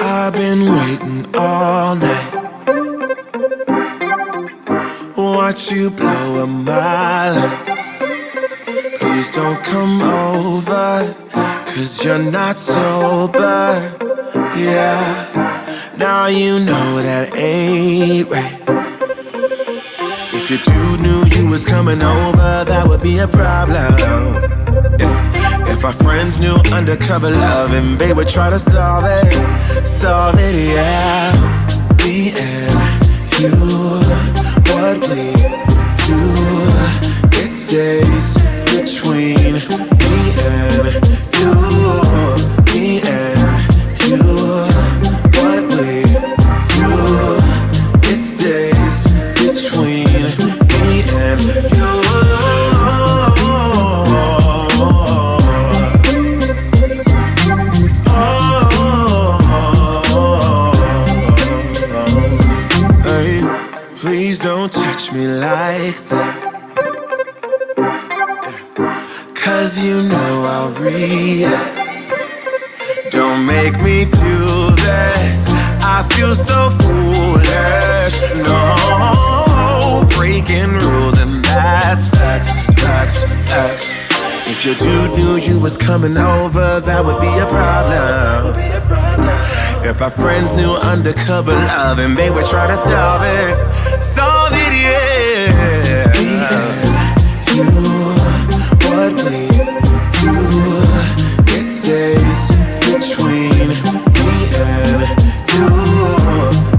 I've been waiting all night. Watch you blow a mile. Please don't come over, 'cause you're not sober. Yeah, now you know that ain't right. If your dude knew you was coming over, that would be a problem. Yeah. If our friends knew undercover love and they would try to solve it, yeah. Me and you, what we do, it stays between me and you. Me and you, what we do, it stays between me and you. Please don't touch me like that, 'cause you know I'll read it. Don't make me do this, I feel so foolish. No, breaking rules and that's facts, facts, facts. If your dude knew you was coming over, that would be a problem. If our friends knew undercover love and they would try to solve it, yeah. Me and you, what we do, it stays between me and you.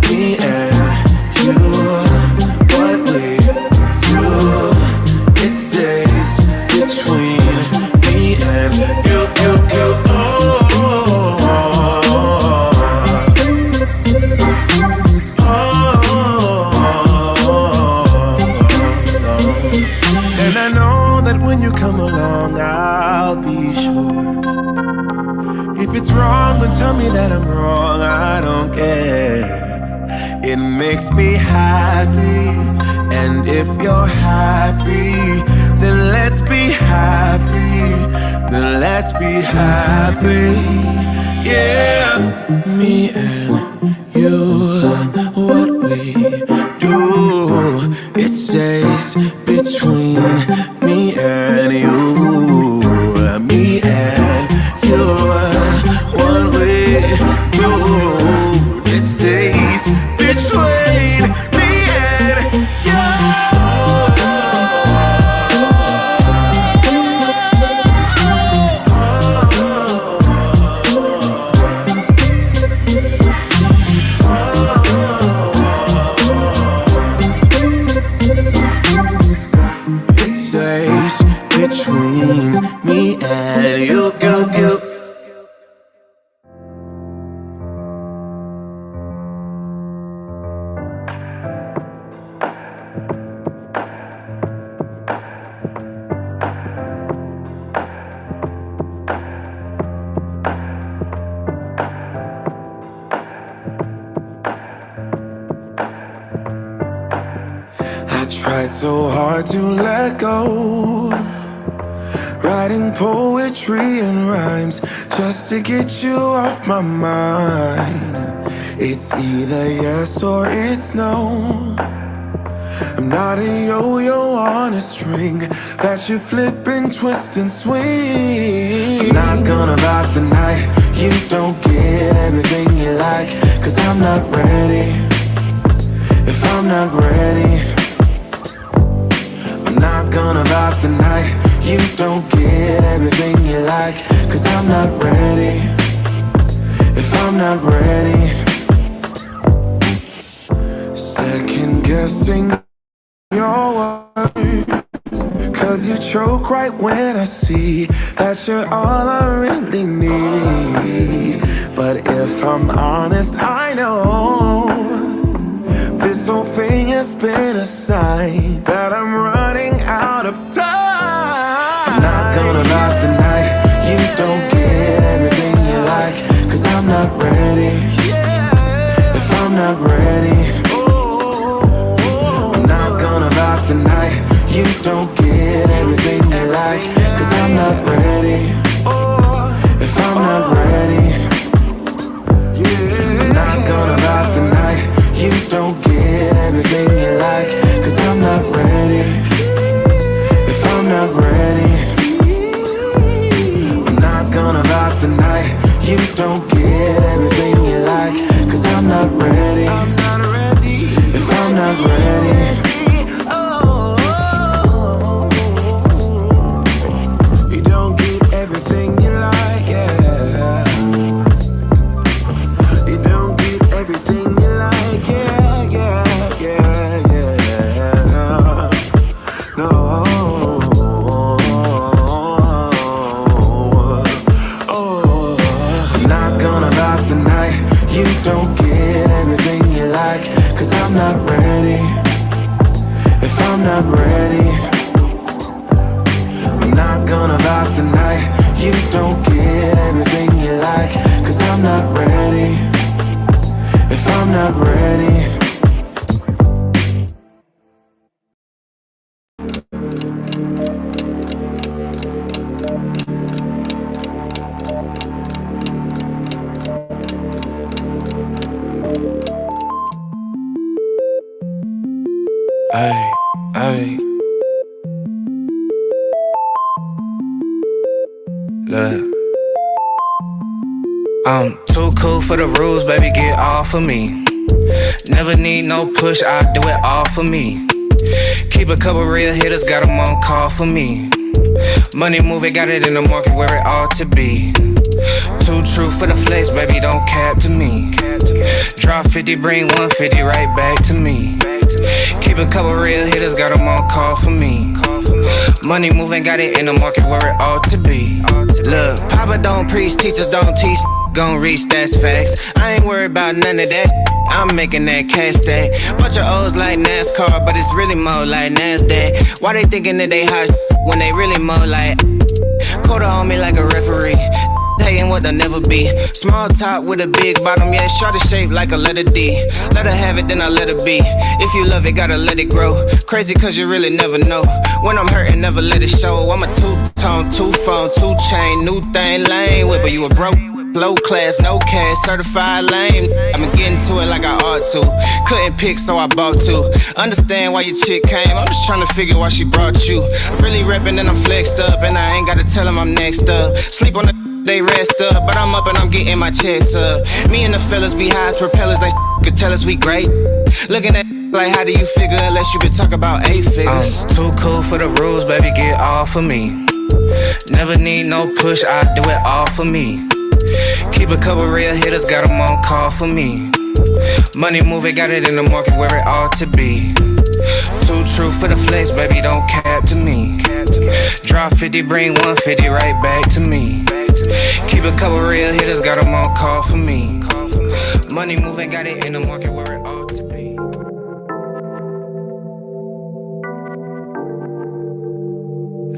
Me and you, what we do, it stays between me and you, And I know that when you come along, I'll be sure. If it's wrong, then tell me that I'm wrong, I don't care. It makes me happy, and if you're happy, then let's be happy. Then let's be happy, yeah. Me and you, what we do, it stays between me and you. Me and you, what we do, it stays between me and you. Between me and you. I tried so hard to let go, writing poetry and rhymes just to get you off my mind. It's either yes or it's no. I'm not a yo-yo on a string that you flip and twist and swing. I'm not gonna vibe tonight, you don't get everything you like, 'cause I'm not ready. If I'm not ready, I'm not gonna vibe tonight, you don't get everything you like, 'cause I'm not ready. If I'm not ready, second guessing your words, 'cause you choke right when I see that you're all I really need. But if I'm honest, I know this whole thing has been a sign that I'm running out of time. I'm not gonna vibe tonight. You don't get everything you like, cause I'm not ready. If I'm not ready, I'm not gonna vibe tonight. You don't get everything you like, cause I'm not ready. If I'm not ready, I'm not gonna vibe tonight. You don't get everything you like, cause I'm not ready. If I'm not ready, I'm not gonna vibe tonight. You don't get everything you like, cause I'm not ready. If I'm not ready, you don't get everything you like, yeah. You don't get everything you like, yeah, yeah, yeah, yeah. No. I'm not gonna vibe tonight. You don't get everything you like, cause I'm not ready. If I'm not ready, I'm not gonna vibe tonight. You don't get everything you like, cause I'm not ready. If I'm not ready, ay, ay. Look, I'm too cool for the rules, baby, get off of me. Never need no push, I do it all for me. Keep a couple real hitters, got them on call for me. Money moving, got it in the market where it ought to be. Too true for the flex, baby, don't cap to me. Drop 50, bring 150 right back to me. Keep a couple real hitters, got them on call for me. Money moving, got it in the market where it ought to be. Look, Papa don't preach, teachers don't teach. Gon' reach, that's facts. I ain't worried about none of that. I'm making that cash stack. Bunch of O's like NASCAR, but it's really more like NASDAQ. Why they thinking that they hot when they really more like quarter on me like a referee? Hating what they'll never be. Small top with a big bottom, yeah, shorty shaped like a letter D. Let her have it, then I let her be. If you love it, gotta let it grow. Crazy cause you really never know. When I'm hurting, never let it show. I'm a two-tone, two-phone, two-chain, new thing, lame with, but you a broke. Low class, no cash, certified lame. I've been getting to it like I ought to. Couldn't pick, so I bought two. Understand why your chick came, I'm just trying to figure why she brought you. I'm really reppin' and I'm flexed up, and I ain't gotta tell them I'm next up. Sleep on the they rest up, but I'm up and I'm getting my checks up. Me and the fellas be high as propellers, they could tell us we great. Looking at like how do you figure unless you been talking about 8 figures. I'm too cool for the rules, baby, get off of me. Never need no push, I do it all for me. Keep a couple real hitters, got them on call for me. Money moving, got it in the market where it ought to be. Too true for the flex, baby, don't cap to me. Drop 50, bring 150 right back to me. Keep a couple real hitters, got them on call for me. Money moving, got it in the market where it ought to be.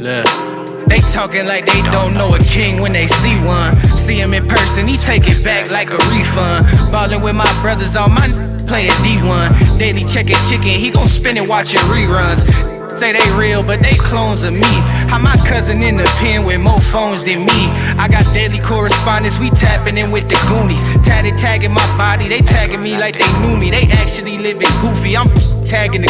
Look, they talking like they don't know a king when they see one. See him in person, he take it back like a refund. Ballin' with my brothers, all my playin' D1. Daily checkin' chicken, he gon' spin it watchin' reruns. Say they real, but they clones of me. How my cousin in the pen with more phones than me. I got daily correspondence, we tapping in with the Goonies. Tatted tagging my body, they tagging me like they knew me. They actually living goofy, I'm tagging the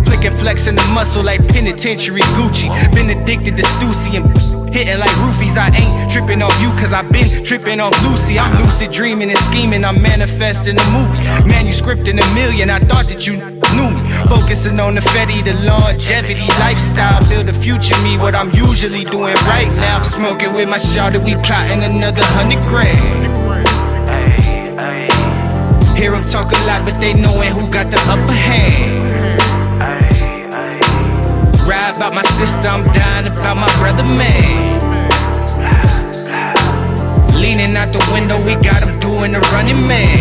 flicking flexing the muscle like penitentiary Gucci. Been addicted to Stussy and hitting like roofies. I ain't tripping off you cause I been tripping off Lucy. I'm lucid dreaming and scheming, I'm manifesting a movie. Manuscript in a million, I thought that you knew me. Focusing on the Fetty, the longevity, lifestyle. Build a future me, what I'm usually doing right now. Smoking with my shawty, we plotting another 100 grand. Hear them talk a lot, but they knowin' who got the upper hand. Ride about my sister, I'm dying about my brother, man. Leaning out the window, we got him doing the running man.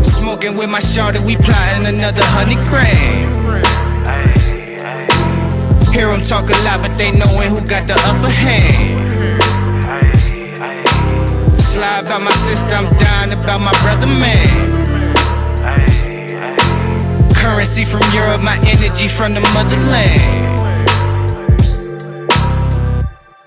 Smoking with my shawty, we plotting another 100 grand. Hear them talk a lot, but they knowin' who got the upper hand. Slide by my sister, I'm dying about my brother, man. Currency from Europe, my energy from the motherland.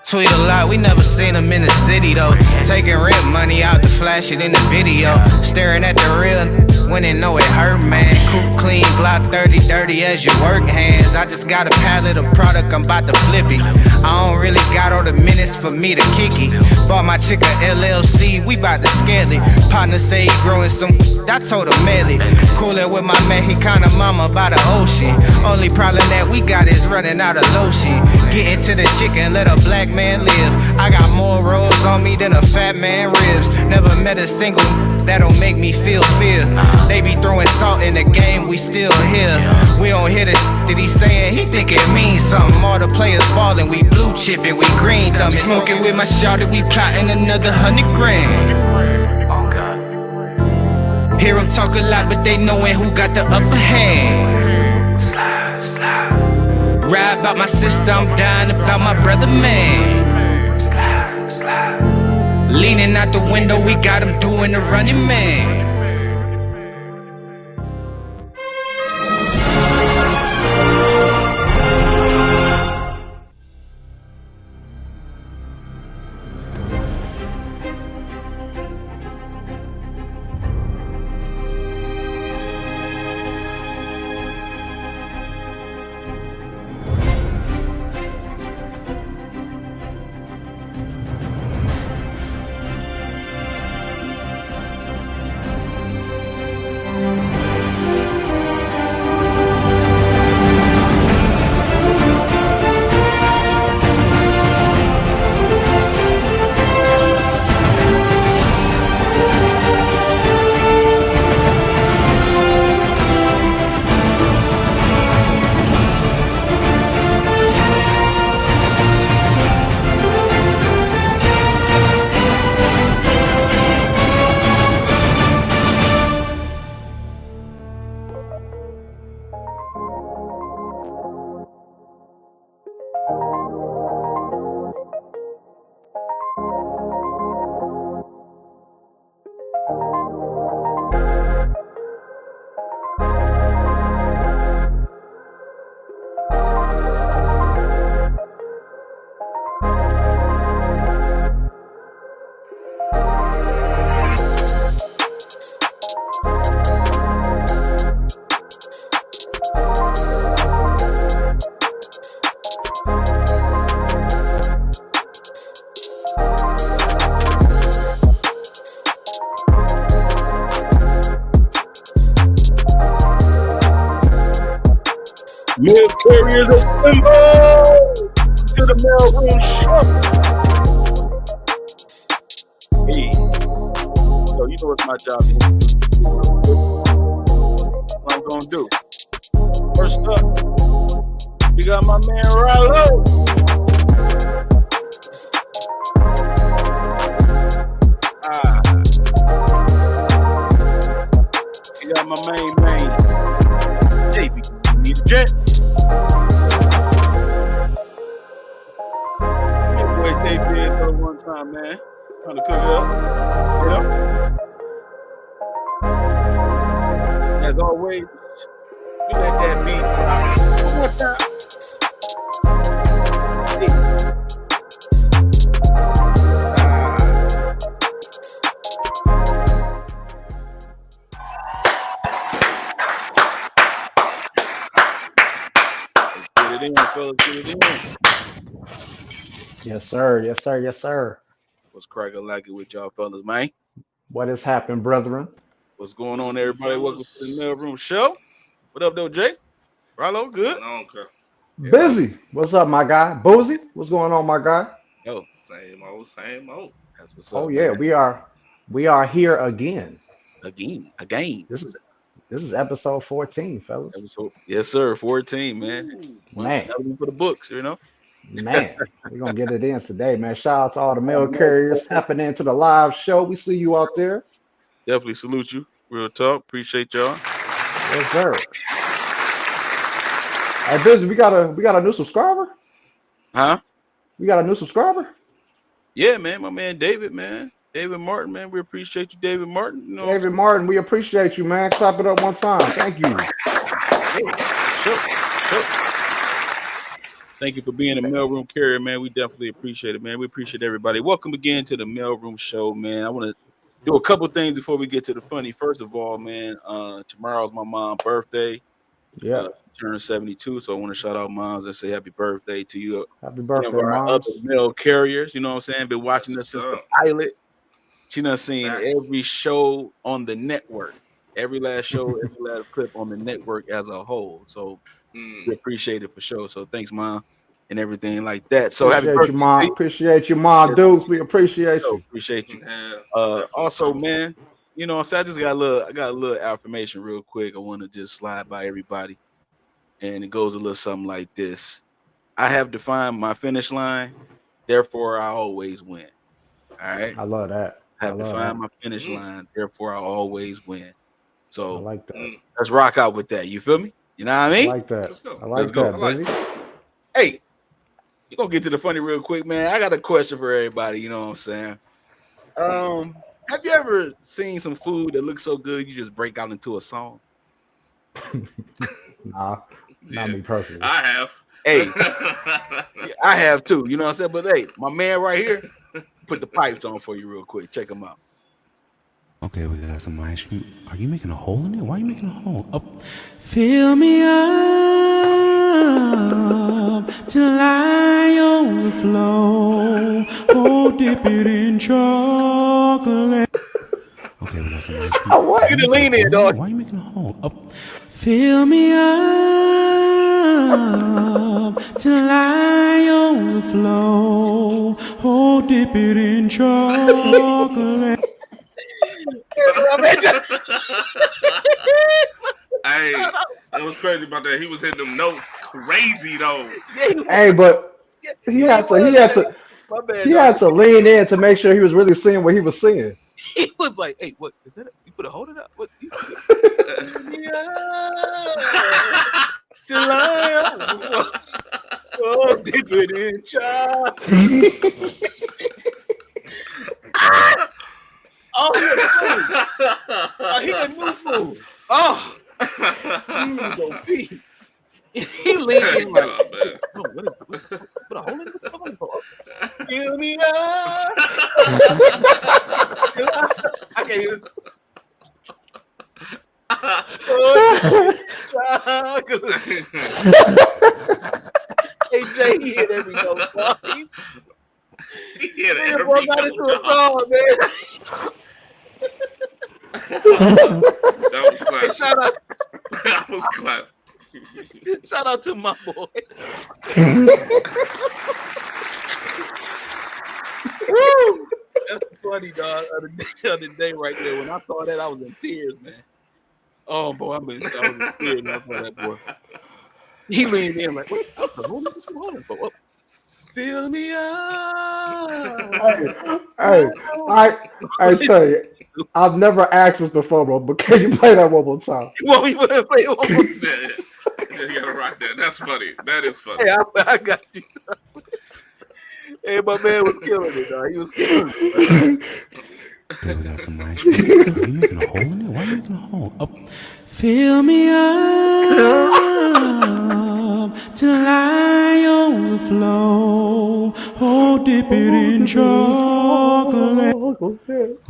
Tweet a lot, we never seen them in the city though. Taking rent money out to flash it in the video. Staring at the real when they know it hurt, man. Coop clean, Glock 30, dirty as your work hands. I just got a pallet of product, I'm about to flip it. I don't really got all the minutes for me to kick it. Bought my chick a LLC, we bout to scale it. Partner say he growing some, I told him mail it. Coolin' with my man, he kinda mama by the ocean. Only problem that we got is running out of lotion. Getting to the chicken, let a black man live. I got more rolls on me than a fat man ribs. Never met a single that don't make me feel fear. They be throwing salt in the game, we still here. We don't hear the that he saying, he think it means something. All the players ballin', we blue chippin', we green thumbin'. Smoking with my shawty, we plotting another 100 grand. Oh God. Hear them talk a lot, but they knowin' who got the upper hand. Slide, slide. Ride about my sister, I'm dying about my brother, man. Slide, slide. Leaning out the window, we got him doing the running man. Mail carriers assemble to the mailroom show. Hey, so you know what's my job here. What I'm gonna do. First up, we got my man Rollo. We got my main JB. Need a jet. Take beer for one time, man. Trying to cook it up. You know? As always, you let that beat drop. One more time. Let's get it in, fellas. Get it in. Yes, sir. Yes, sir. Yes, sir. What's cracking like it with y'all fellas, man? What has happened, brethren? What's going on, everybody? Welcome to the Mailroom Show. What up, though, Jay? Rollo, good? Busy. What's up, my guy? Boozy? What's going on, my guy? Yo, same old. That's what's up. Oh yeah, man. we are here again. Again. This is episode 14, fellas. Yes, sir. 14, man. Man, for the books, you know. Man, we're gonna get it in today, man. Shout out to all the mail carriers tapping into the live show. We see you out there. Definitely salute you. Real talk. Appreciate y'all. Yes, sir. Hey, Busy, we got a new subscriber. Huh? We got a new subscriber. Yeah, man. My man David, man. David Martin, man. We appreciate you, David Martin. You know what I'm David Martin, we appreciate you, man. Clap it up one time. Thank you. saying? Sure. Thank you for being a mailroom carrier, man. We definitely appreciate it, man. We appreciate everybody. Welcome again to the mailroom show, man. I want to do a couple things before we get to the funny. First of all, man, tomorrow's my mom's birthday. Yeah. She turned 72, so I want to shout out moms and say happy birthday to you. Happy One of birthday, our other moms. mail carriers, you know what I'm saying? Been watching us since the pilot. She done seen every show on the network, every last show, every last clip on the network as a whole. So we appreciate it for sure. So thanks, mom, and everything like that. So happy Appreciate you, birthday to mom. you. Appreciate you, mom. Dukes, we appreciate So you. appreciate you. Yeah, Also, man, you know, so I just got I got a little affirmation real quick. I want to just slide by everybody, and it goes a little something like this: I have defined my finish line, therefore I always win. All right. I love that. I I have love defined that. my finish line, therefore I always win. I So like that. let's rock out with that. You feel me? You know what I I mean? like that. Let's go. I Let's like go. that, I like Busy. Hey, you gonna get to the funny real quick, man. I got a question for everybody, you know what I'm saying? Have you ever seen some food that looks so good you just break out into a song? Nah, not me personally. I have. Hey, I have too, you know what I'm saying? But hey, my man right here, put the pipes on for you real quick. Check them out. Okay, we got some ice cream. Are you making a hole in it? Why are you making a hole? Up. Fill me up till I overflow. Oh, dip it in chocolate. Okay, we got some ice cream. What? Are you Get the making lean a in, hole dog. Why are you making a hole? Up. Fill me up till I overflow. Oh, dip it in chocolate. Hey, that was crazy about that. He was hitting them notes crazy though. Hey, but he had to My bad, he dog. had to lean in to make sure he was really seeing what he was seeing. He was like, "Hey, what is that? You put a hold it up? What? Till I oh, dip it in chocolate. Oh, he a new fool. Oh, he's OP. He leaned in like, Oh, man. "Oh, what a hole in it? What the fuck is it for? Fill me up." I can't even. Chocolate. Hey Jay, he hit every note. Dog. He hit nigga every broke out note, into a dog. song, man. That was Hey, classic. shout out, That was classic. shout out to my boy. Woo! That's funny, dog. The other day right there, when I saw that, I was in tears, man. Oh boy, I was in tears when I saw that boy. He leaned in like, "What the hell is he holding for? What? Fill me up." Hey, I tell you, I've never asked this before, bro, but can you play that one more time? Well, we would have played one more. Yeah, you gotta rock that. That's funny. That is funny. Hey, I got you. Hey, my man was killing it, dog. He was killing it. Okay, we got some ice cream. Are you making a hole in it? Why are you making a hole? Up. Fill me up till I overflow. Oh, dip it in chocolate.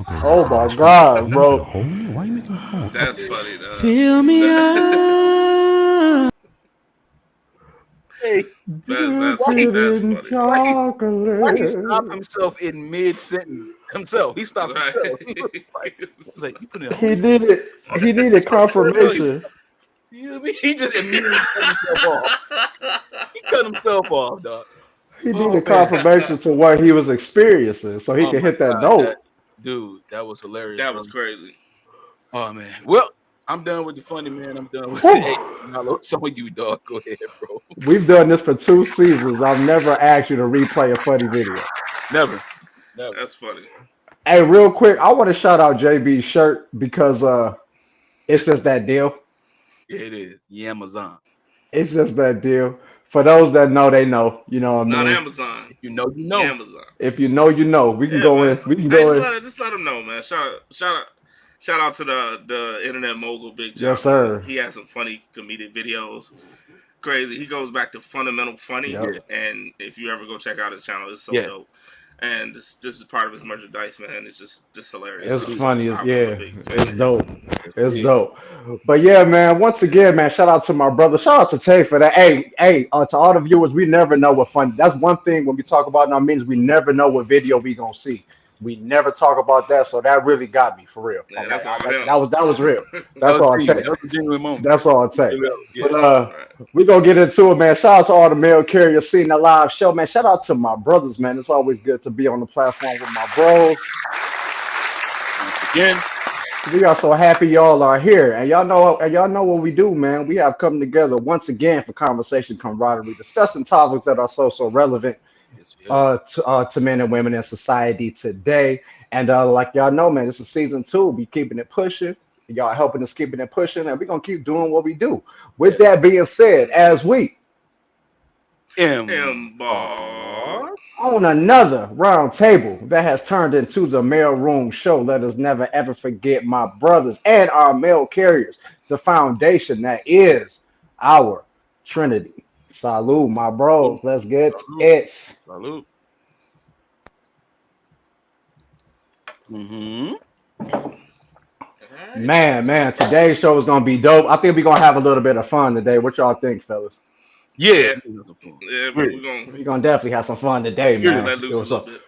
Okay, Oh my God, you bro. making a hole in it? Why are you making a hole? That's funny. Dog. Fill me up. Hey, That's why he- funny. why he Chocolate. stopped himself in mid sentence? Himself, he stopped himself. He was like, "You put it on." He did it. He needed confirmation. You mean he just immediately cut himself off? He cut himself off, dog. He Oh, needed man. confirmation to what he was experiencing, so he Oh could my hit that God, note. dude, that was hilarious. That bro. was crazy. Oh man. Well, I'm done with the funny, man. I'm done with Whew. it. Hey, Malo, it's on you, dog. Go ahead, bro. We've done this for 2 seasons. I've never asked you to replay a funny video. Never. That's funny. Hey, real quick, I want to shout out JB's shirt because it's just that deal. Yeah, it is. Yeah, Amazon. It's just that deal. For those that know, they know. You know It's what I not mean? Amazon. You know, you It's know. Amazon. If you know, you know. We can Yeah, go man. in. We can Hey, go in. just let him know, man. Shout out to the internet mogul Big Yes, John, man. sir. He has some funny comedic videos. Crazy. He goes back to fundamental funny, Yep. Yeah, and if you ever go check out his channel, it's so yeah. dope. And this is part of his merchandise, man. It's just hilarious. It's Yes, So funny. It's I'm a yeah. big fan It's of his. dope. yes, It's yeah. dope. But yeah, man. Once again, man. Shout out to my brother. Shout out to Tay for that. Hey. To all the viewers, we never know what fun. That's one thing when we talk about our means. We never know what video we gonna see. We never talk about that. So that really got me for real. Yeah, Like that's all that, him. that was real. That That's was all it genuine. take. That was a genuine moment. That's all it take. Yeah. But Right. we gonna get into it, man. Shout out to all the mail carriers seeing the live show, man. Shout out to my brothers, man. It's always good to be on the platform with my bros. Once again, We are so happy y'all are here, and y'all know what we do, man. We have come together once again for conversation, camaraderie, discussing topics that are so relevant yes, yeah. to men and women in society today. And like y'all know, man, this is season two. We keeping it pushing. Y'all helping us keeping it pushing, and we're gonna keep doing what we do. With that being said, as we Bar. Bar. on another round table that has turned into the mailroom show. Let us never ever forget my brothers and our mail carriers, the foundation that is our Trinity. Salute, my bros. Let's get Salute. it. Salute. Mm-hmm. Man, today's show is gonna be dope. I think we're gonna have a little bit of fun today. What y'all think, fellas? Yeah. Yeah. Yeah, Really. We're gonna definitely have some fun today, man. let loose a little bit.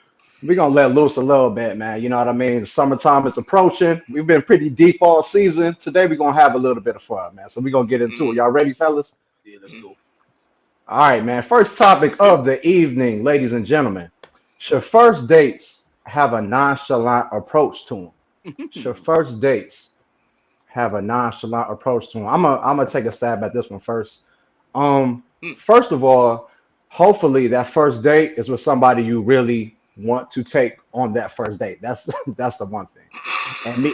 We're gonna let loose a little bit, man. You know what I mean? Summertime is approaching. We've been pretty deep all season. Today we're gonna have a little bit of fun, man. So we're gonna get into it. Y'all ready, fellas? Yeah, let's go. All right, man. First topic Let's see. of the evening, ladies and gentlemen. Should first dates have a nonchalant approach to them? Should first dates have a nonchalant approach to them? I'm gonna take a stab at this one first. Mm. First of all, hopefully that first date is with somebody you really want to take on that first date. That's that's the one thing. And me,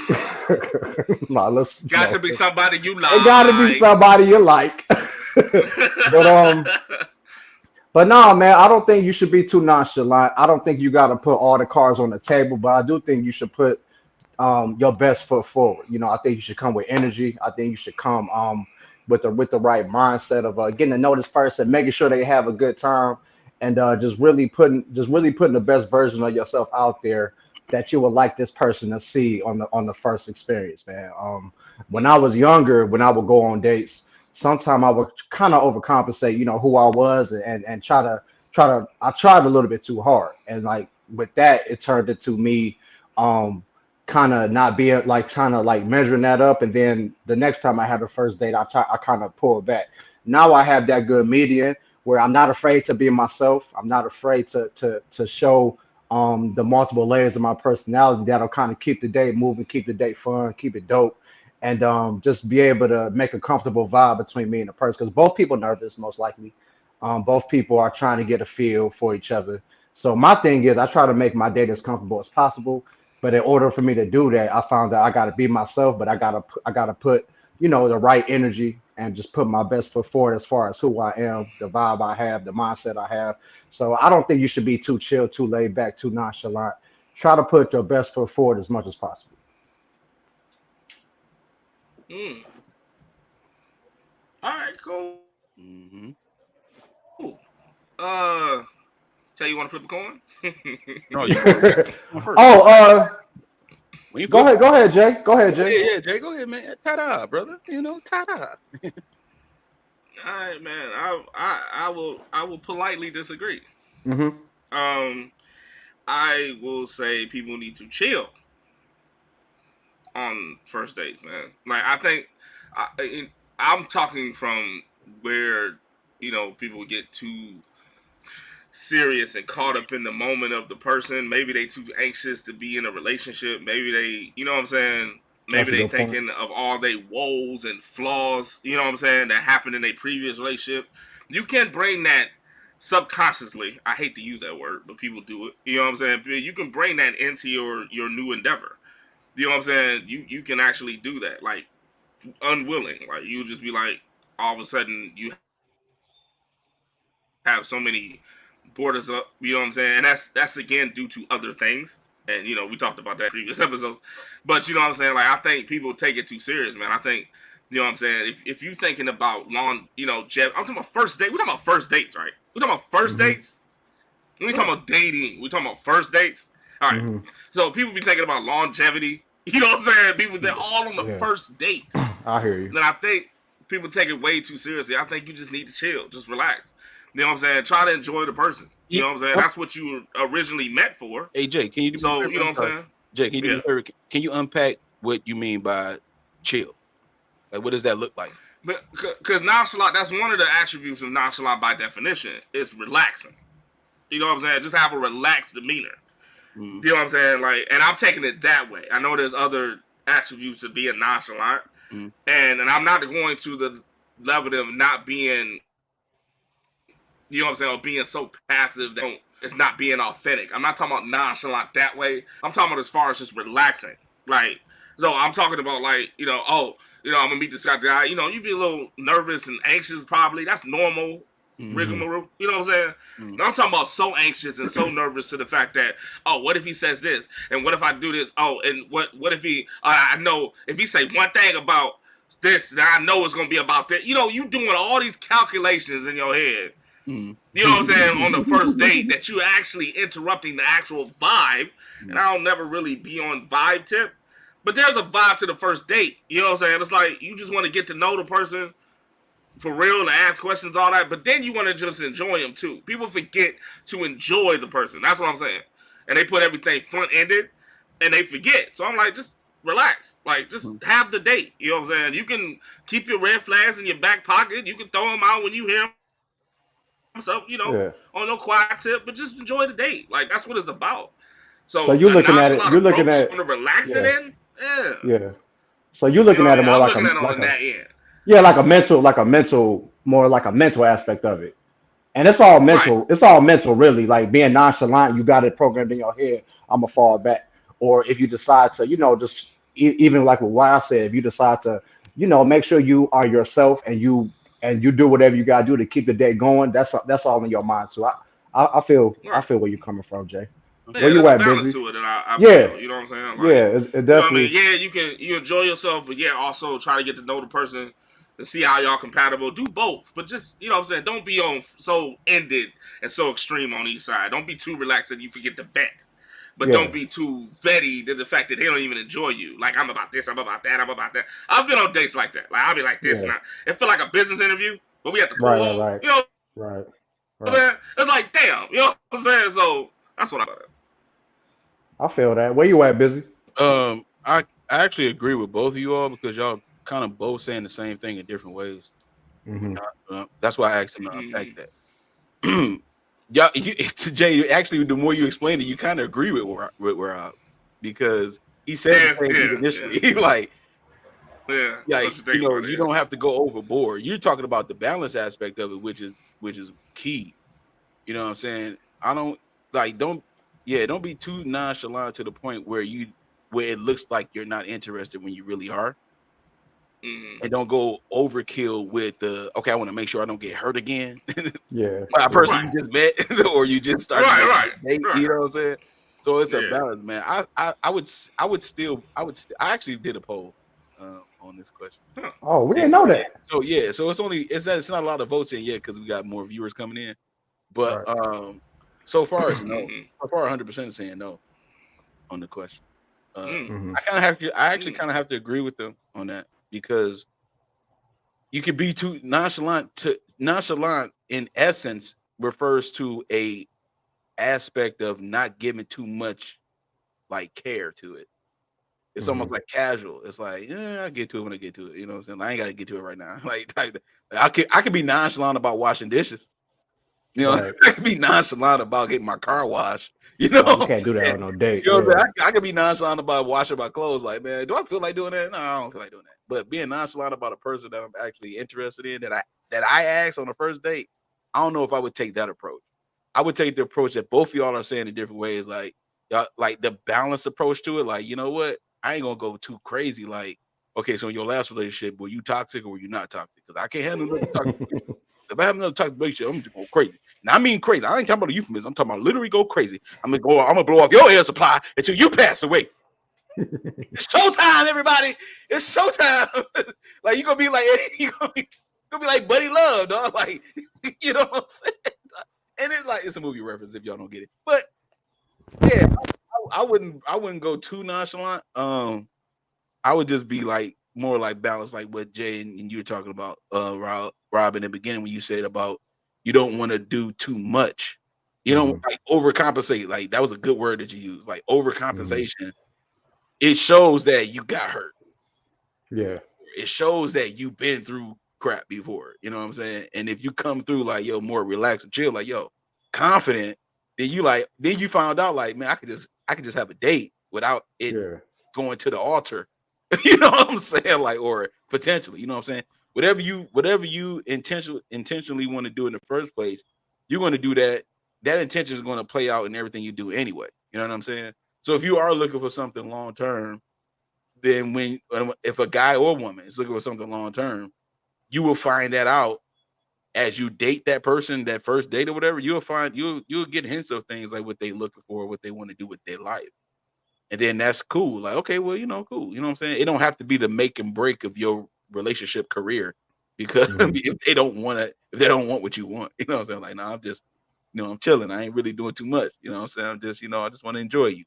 no, let's Got no. to be somebody you like. It got to be somebody you like. but but no, man, I don't think you should be too nonchalant. I don't think you got to put all the cards on the table, but I do think you should put your best foot forward. You know, I think you should come with energy. I think you should come with the right mindset of getting to know this person, making sure they have a good time, and just really putting the best version of yourself out there that you would like this person to see on the first experience, man. When I was younger, when I would go on dates, sometimes I would kind of overcompensate, you know, who I was and I tried a little bit too hard, and like with that, it turned into me um kind of not being like trying to like measuring that up, and then the next time I had a first date, I kind of pulled back. Now I have that good median where I'm not afraid to be myself. I'm not afraid to show the multiple layers of my personality that'll kind of keep the date moving, keep the date fun, keep it dope, and just be able to make a comfortable vibe between me and the person, because both people nervous most likely. Both people are trying to get a feel for each other. So my thing is I try to make my date as comfortable as possible, but in order for me to do that, I found that I got to be myself, but I gotta put, you know, the right energy and just put my best foot forward as far as who I am, the vibe I have, the mindset I have. So I don't think you should be too chill, too laid back, too nonchalant. Try to put your best foot forward as much as possible. Mm. All right, cool. Mm-hmm. Tell you want to flip a coin? No, you go first. oh, We ain't go flip- ahead, Jay. Go ahead, Jay. Yeah, Jay, go ahead, man. Ta-da, brother. You know, ta-da. All right, man. I will politely disagree. Hmm. I will say people need to chill on first dates, man. Like I think I'm talking from where people get too serious and caught up in the moment of the person. Maybe they too anxious to be in a relationship. Maybe they, you know what I'm saying? That's Maybe a they good point. thinking of all they woes and flaws, you know what I'm saying, that happened in a previous relationship. You can bring that subconsciously. I hate to use that word, but people do it. You know what I'm saying? You can bring that into your new endeavor. You know what I'm saying? You can actually do that, like unwilling. Like you just be like, all of a sudden you have so many borders up. You know what I'm saying? And that's again due to other things. And we talked about that in previous episodes. But you know what I'm saying? Like I think people take it too serious, man. I think you know what I'm saying. If you thinking about long, I'm talking about first date. We're talking about first dates, right? We're talking about first dates. We talking about dating. We talking about first dates. All right. So people be thinking about longevity. You know what I'm saying? People they're all on the first date. I hear you. And I think people take it way too seriously. I think you just need to chill, just relax. You know what I'm saying? Try to enjoy the person. You know what I'm saying? That's what you were originally met for. Hey Jay, can you do so? You know what I'm saying? Jay, can you unpack what you mean by chill? Like, what does that look like? But because nonchalant, that's one of the attributes of nonchalant by definition. It's relaxing. You know what I'm saying? Just have a relaxed demeanor. You know what I'm saying? Like, and I'm taking it that way. I know there's other attributes of being nonchalant, and I'm not going to the level of not being, you know what I'm saying, or being so passive that it's not being authentic. I'm not talking about nonchalant that way. I'm talking about as far as just relaxing. Like, so I'm talking about like, I'm gonna meet this guy. You'd be a little nervous and anxious probably. That's normal. Rigmarole, you know what I'm saying? I'm talking about so anxious and so nervous to the fact that, what if he says this? And what if I do this? And what if he, I know if he say one thing about this, then I know it's going to be about that. You doing all these calculations in your head. You know what I'm saying? On the first date that you're actually interrupting the actual vibe. And I don't never really be on vibe tip. But there's a vibe to the first date. You know what I'm saying? It's like you just want to get to know the person for real and ask questions, all that, but then you want to just enjoy them too. People forget to enjoy the person. That's what I'm saying. And they put everything front-ended and they forget. So I'm like, just relax. Like, just have the date. You know what I'm saying? You can keep your red flags in your back pocket. You can throw them out when you hear them. So, on no quiet tip, but just enjoy the date. Like, that's what it's about. So you're looking at it. You're looking at to relax it in. Yeah. So you're looking at it more like that end. Yeah, like a mental, more like a mental aspect of it. And it's all mental. Right. It's all mental, really. Like being nonchalant, you got it programmed in your head. I'm going to fall back. Or if you decide to, just even like what I said, if you decide to, make sure you are yourself and you do whatever you got to do to keep the day going. That's all in your mind. So I feel where you're coming from, Jay. Yeah, where you at, Busy? To it that feel, you know what I'm saying? Like, it definitely. You enjoy yourself, but also try to get to know the person. To see how y'all compatible, do both, but just what I'm saying, don't be on so ended and so extreme on each side. Don't be too relaxed that you forget to vet, but don't be too vetty to the fact that they don't even enjoy you. Like I'm about this, I'm about that, I'm about that. I've been on dates like that. Like I'll be like this, and it feel like a business interview, but we have to pull on. Right. It's like damn, you know what I'm saying? So that's what I feel that. Where you at, Busy? I actually agree with both of you all because y'all kind of both saying the same thing in different ways. That's why I asked him to unpack that. Jay, actually, the more you explain it, you kind of agree with Rob because he said the same thing initially. You don't have to go overboard. You're talking about the balance aspect of it, which is key. You know what I'm saying? Don't be too nonchalant to the point where it looks like you're not interested when you really are. And don't go overkill with I want to make sure I don't get hurt again. By a person you just met or you just started. You know what I'm saying? So it's a balance, man. I actually did a poll on this question. Oh, we didn't know that. So it's not a lot of votes in yet because we got more viewers coming in. But so far as no, so far 100% is saying no on the question. I actually kind of have to agree with them on that. Because you could be too nonchalant. Nonchalant, in essence, refers to a aspect of not giving too much like care to it. It's almost like casual. It's like, I'll get to it when I get to it. You know what I'm saying? I ain't got to get to it right now. Like I could be nonchalant about washing dishes. I could be nonchalant about getting my car washed. You can't do that on no date. I could be nonchalant about washing my clothes. Like, man, do I feel like doing that? No, I don't feel like doing that. But being nonchalant about a person that I'm actually interested in, that I asked on the first date, I don't know if I would take that approach. I would take the approach that both of y'all are saying in different ways, like y'all, like the balanced approach to it. Like, you know what? I ain't gonna go too crazy. Like, okay, so in your last relationship, were you toxic or were you not toxic? Because I can't handle no toxic. If I have another toxic relationship, I'm just go crazy. Now I mean crazy. I ain't talking about a euphemism. I'm talking about literally go crazy. I'm gonna blow off your air supply until you pass away. It's showtime, everybody. It's showtime. Like you gonna be like you gonna be like Buddy Love, dog. Like you know what I'm saying? And it's like it's a movie reference if y'all don't get it. But yeah, I wouldn't go too nonchalant. I would just be like more like balanced, like what Jay and you were talking about, Rob, in the beginning when you said about you don't want to do too much. You don't like overcompensate. Like that was a good word that you used. Like overcompensation. It shows that you got hurt. Yeah. It shows that you've been through crap before. You know what I'm saying? And if you come through like yo more relaxed and chill, like yo, confident, then you found out like man, I could just have a date without it going to the altar. You know what I'm saying? Like or potentially, you know what I'm saying? Whatever you intentionally want to do in the first place, you're going to do that. That intention is going to play out in everything you do anyway. You know what I'm saying? So if you are looking for something long term, then if a guy or woman is looking for something long term, you will find that out as you date that person, that first date or whatever. You'll get hints of things like what they looking for, what they want to do with their life, and then that's cool. Like okay, well cool. You know what I'm saying? It don't have to be the make and break of your relationship career because if they don't want what you want, you know what I'm saying? Like nah, I'm just I'm chilling. I ain't really doing too much. You know what I'm saying? I'm just I just want to enjoy you.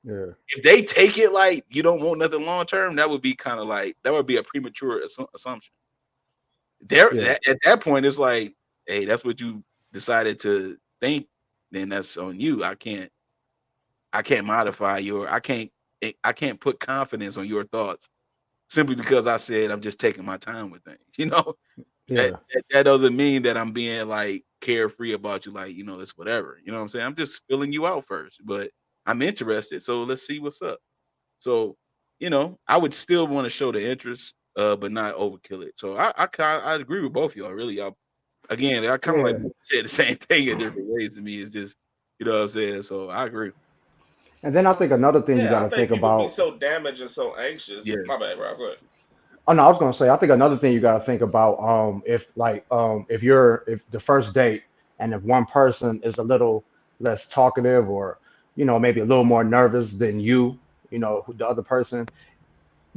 Yeah. If they take it like you don't want nothing long term, that would be kind of like that would be a premature assumption. At that point, it's like, hey, that's what you decided to think. Then that's on you. I can't modify I can't put confidence on your thoughts simply because I said I'm just taking my time with things. You know, that doesn't mean that I'm being like carefree about you. Like it's whatever. You know what I'm saying? I'm just filling you out first, but I'm interested, so let's see what's up. So, I would still want to show the interest, but not overkill it. So I agree with both of y'all. Really, I kind of like said the same thing in different ways to me. It's just, you know what I'm saying. So I agree. And then I think another thing you got I to think think people be about. so damaged and so anxious. Yeah. My bad, Rob. Go ahead. Oh no, I was gonna say I think another thing you got to think about if if the first date and if one person is a little less talkative or maybe a little more nervous than the other person,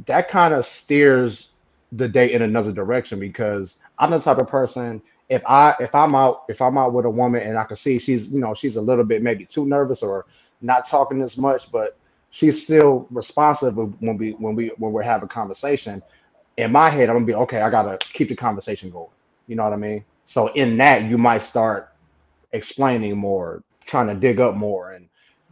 that kind of steers the date in another direction because I'm the type of person if I'm out with a woman and I can see she's a little bit maybe too nervous or not talking as much, but she's still responsive when we're having conversation. In my head, I'm gonna be okay. I gotta keep the conversation going. You know what I mean? So in that, you might start explaining more, trying to dig up more,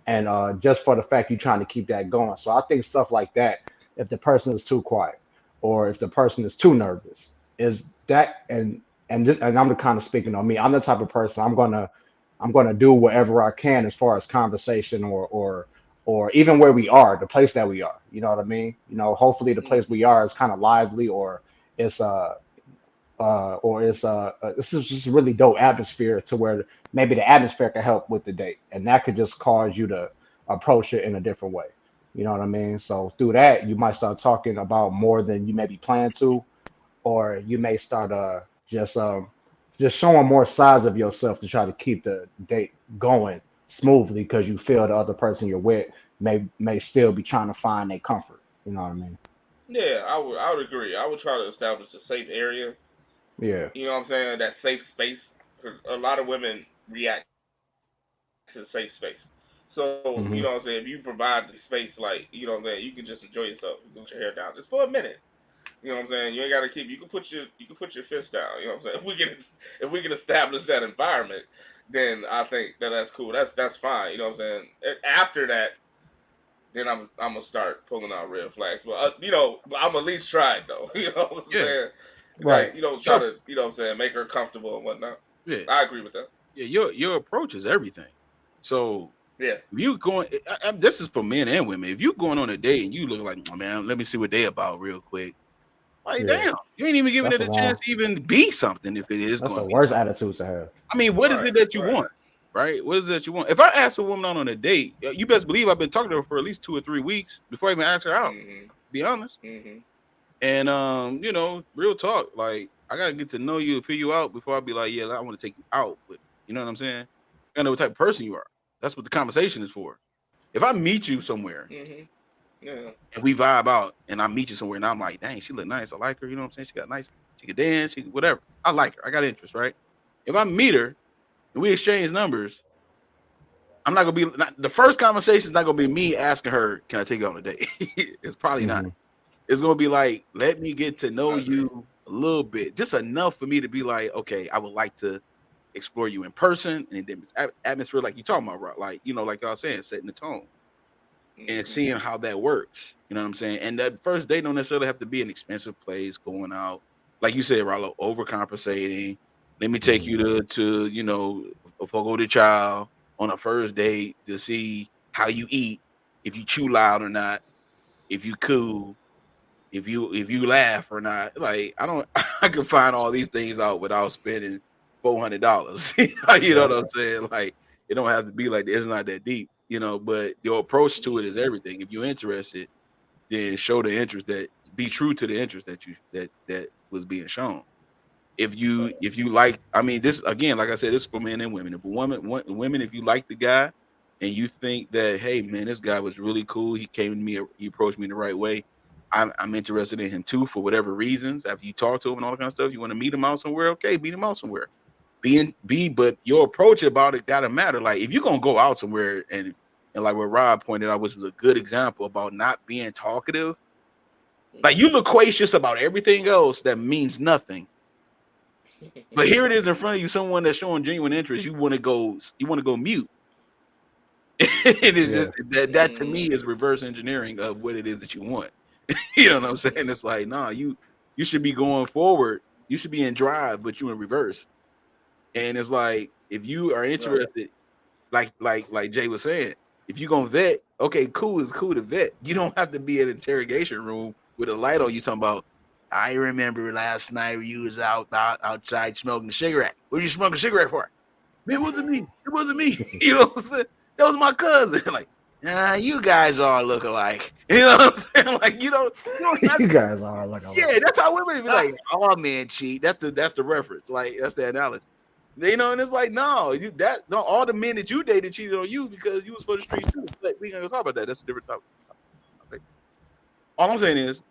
and just for the fact you're trying to keep that going. So I think stuff like that, if the person is too quiet or if the person is too nervous, is that and I'm the kind of speaking on me. I'm the type of person I'm gonna do whatever I can as far as conversation or even where we are, the place that we are. You know what I mean? Hopefully the place we are is kind of lively it's this is just a really dope atmosphere to where maybe the atmosphere can help with the date, and that could just cause you to approach it in a different way. You know what I mean? So through that, you might start talking about more than you maybe plan to, or you may start just showing more sides of yourself to try to keep the date going smoothly because you feel the other person you're with may still be trying to find a comfort. You know what I mean? Yeah, I would agree. I would try to establish a safe area. Yeah. You know what I'm saying? That safe space. A lot of women react to the safe space. So, you Hmm. know what I'm saying? If you provide the space, like, you know what I'm saying, you can just enjoy yourself. You can put your hair down just for a minute. You know what I'm saying? You ain't gotta keep. You can put your fist down. You know what I'm saying? If we can establish that environment, then I think that's cool. That's fine. You know what I'm saying? After that, then I'm gonna start pulling out red flags. But I'm at least try it though. You know what I'm Yeah. saying? Right. Like try to what I'm saying, make her comfortable and whatnot. Yeah. I agree with that. Yeah. Your approach is everything. So Yeah. if you going, this is for men and women. If you going on a date and you look like, oh man, let me see what they about real quick. Like, Yeah. damn, you ain't even giving That's it the a chance wrong. to even be something if it is That's going the to be worst something. attitude to have. I mean, what is Right. it that you Right. want? Right? What is it that you want? If I ask a woman out on a date, you best believe I've been talking to her for at least 2 or 3 weeks before I even ask her out. Mhm. Be honest. Mhm. And real talk, like I gotta get to know you and figure you out before I be like, yeah, I want to take you out. But you know what I'm saying? I gotta know what type of person you are. That's what the conversation is for. If I meet you somewhere Yeah. and we vibe out, and I meet you somewhere, and I'm like, dang, she look nice. I like her. You know what I'm saying? She got nice. She can dance. She whatever. I like her. I got interest, right? If I meet her and we exchange numbers, I'm not gonna be the first conversation is not gonna be me asking her, "Can I take you on a date?" It's probably not. It's gonna be like, let me get to know you a little bit, just enough for me to be like, okay, I would like to explore you in person, and then atmosphere like you talking about, right? Like like I was saying, setting the tone and seeing how that works. You know what I'm saying? And that first date don't necessarily have to be an expensive place, going out, like you said, Rollo, overcompensating. Let me take you to a Fogo de Chao on a first date to see how you eat, if you chew loud or not, if you cool, if you laugh or not. Like I can find all these things out without spending $400. You know what I'm saying? Like it don't have to be like that. It's not that deep, but your approach to it is everything. If you're interested, then show the interest, that be true to the interest that was being shown. If you like, I mean, this again, like I said, this is for men and women. If a women, if you like the guy and you think that, hey man, this guy was really cool, he came to me, he approached me the right way, I'm interested in him too for whatever reasons. After you talk to him and all that kind of stuff, you want to meet him out somewhere, okay, meet him out somewhere. But your approach about it gotta matter. Like if you're gonna go out somewhere and like what Rob pointed out, which was a good example about not being talkative, like you loquacious about everything else that means nothing. But here it is in front of you, someone that's showing genuine interest. You want to go mute. It is just, that to me is reverse engineering of what it is that you want. You know what I'm saying? It's like, nah, you should be going forward. You should be in drive, but you in reverse. And it's like, if you are interested, like Jay was saying, if you're gonna vet, okay, cool, it's cool to vet. You don't have to be in an interrogation room with a light on you talking about, I remember last night you was outside smoking a cigarette. What are you smoking a cigarette for? Man, it wasn't me. It wasn't me. You know what I'm saying? That was my cousin. Like, you guys all look alike. You know what I'm saying? Like, you don't You guys all look alike. Yeah, that's how women be like, oh man, cheat. That's the reference. Like, that's the analogy. And it's like, no, all the men that you dated cheated on you because you was for the street too. But we gonna talk about that. That's a different topic. All I'm saying is,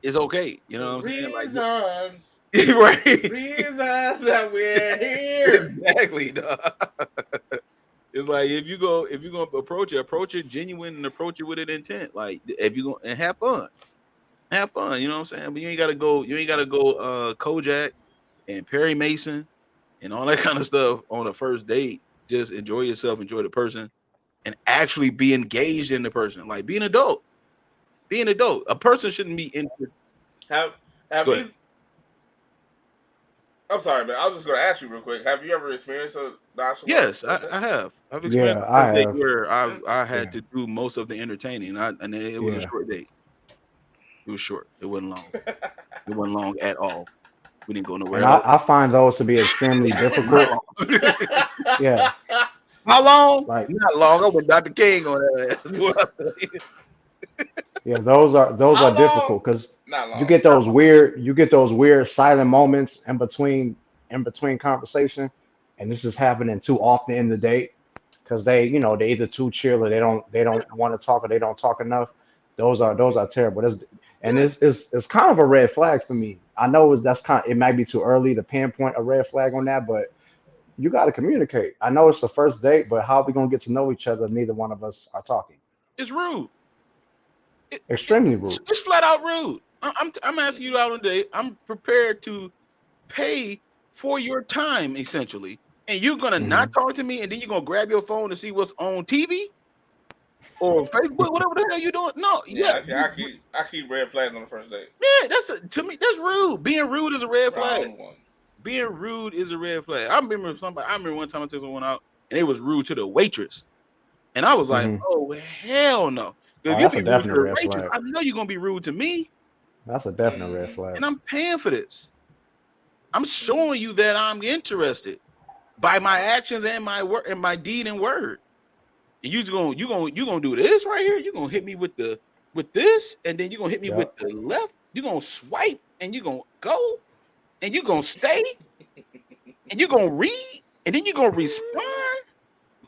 it's okay. You know what I'm saying? Reasons. Right. Reasons that we're here. Exactly, dog. It's like if you're gonna approach it genuine and approach it with an intent. Like if you go and have fun. You know what I'm saying? But you ain't gotta go Kojak and Perry Mason and all that kind of stuff on a first date. Just enjoy yourself, enjoy the person, and actually be engaged in the person. Like be an adult. Be an adult. A person shouldn't be into. Have you? I'm sorry, man. I was just going to ask you real quick. Have you ever experienced a nonchalant? Yes, I have. I've experienced a date where I had to do most of the entertaining, and it was a short date. It was short. It wasn't long. It wasn't long at all. We didn't go nowhere. I find those to be extremely difficult. Yeah. How long? Like not long. I went Dr. King on that. Yeah, those are difficult because you get those weird silent moments in between conversation, and this is happening too often in the date because they either too chill or they don't want to talk or they don't talk enough. Those are terrible. It's kind of a red flag for me. I know it might be too early to pinpoint a red flag on that, but you got to communicate. I know it's the first date, but how are we gonna get to know each other if neither one of us are talking? It's rude. Extremely rude. It's flat out rude. I'm asking you out on a date. I'm prepared to pay for your time, essentially, and you're gonna not talk to me, and then you're gonna grab your phone to see what's on TV or Facebook, whatever the hell you doing. No, I keep red flags on the first date. Yeah, to me that's rude. Being rude is a red flag. Being rude is a red flag. I remember one time I took someone out, and they was rude to the waitress, and I was like, oh hell no. That's a definite red flag. I know you're gonna be rude to me. That's a definite red flag. And I'm paying for this. I'm showing you that I'm interested by my actions and my work and my deed and word. And you gonna do this right here. You're gonna hit me with this, and then you're gonna hit me with the left. You're gonna swipe and you're gonna go. and you gonna stay, and you gonna read, and then you gonna respond,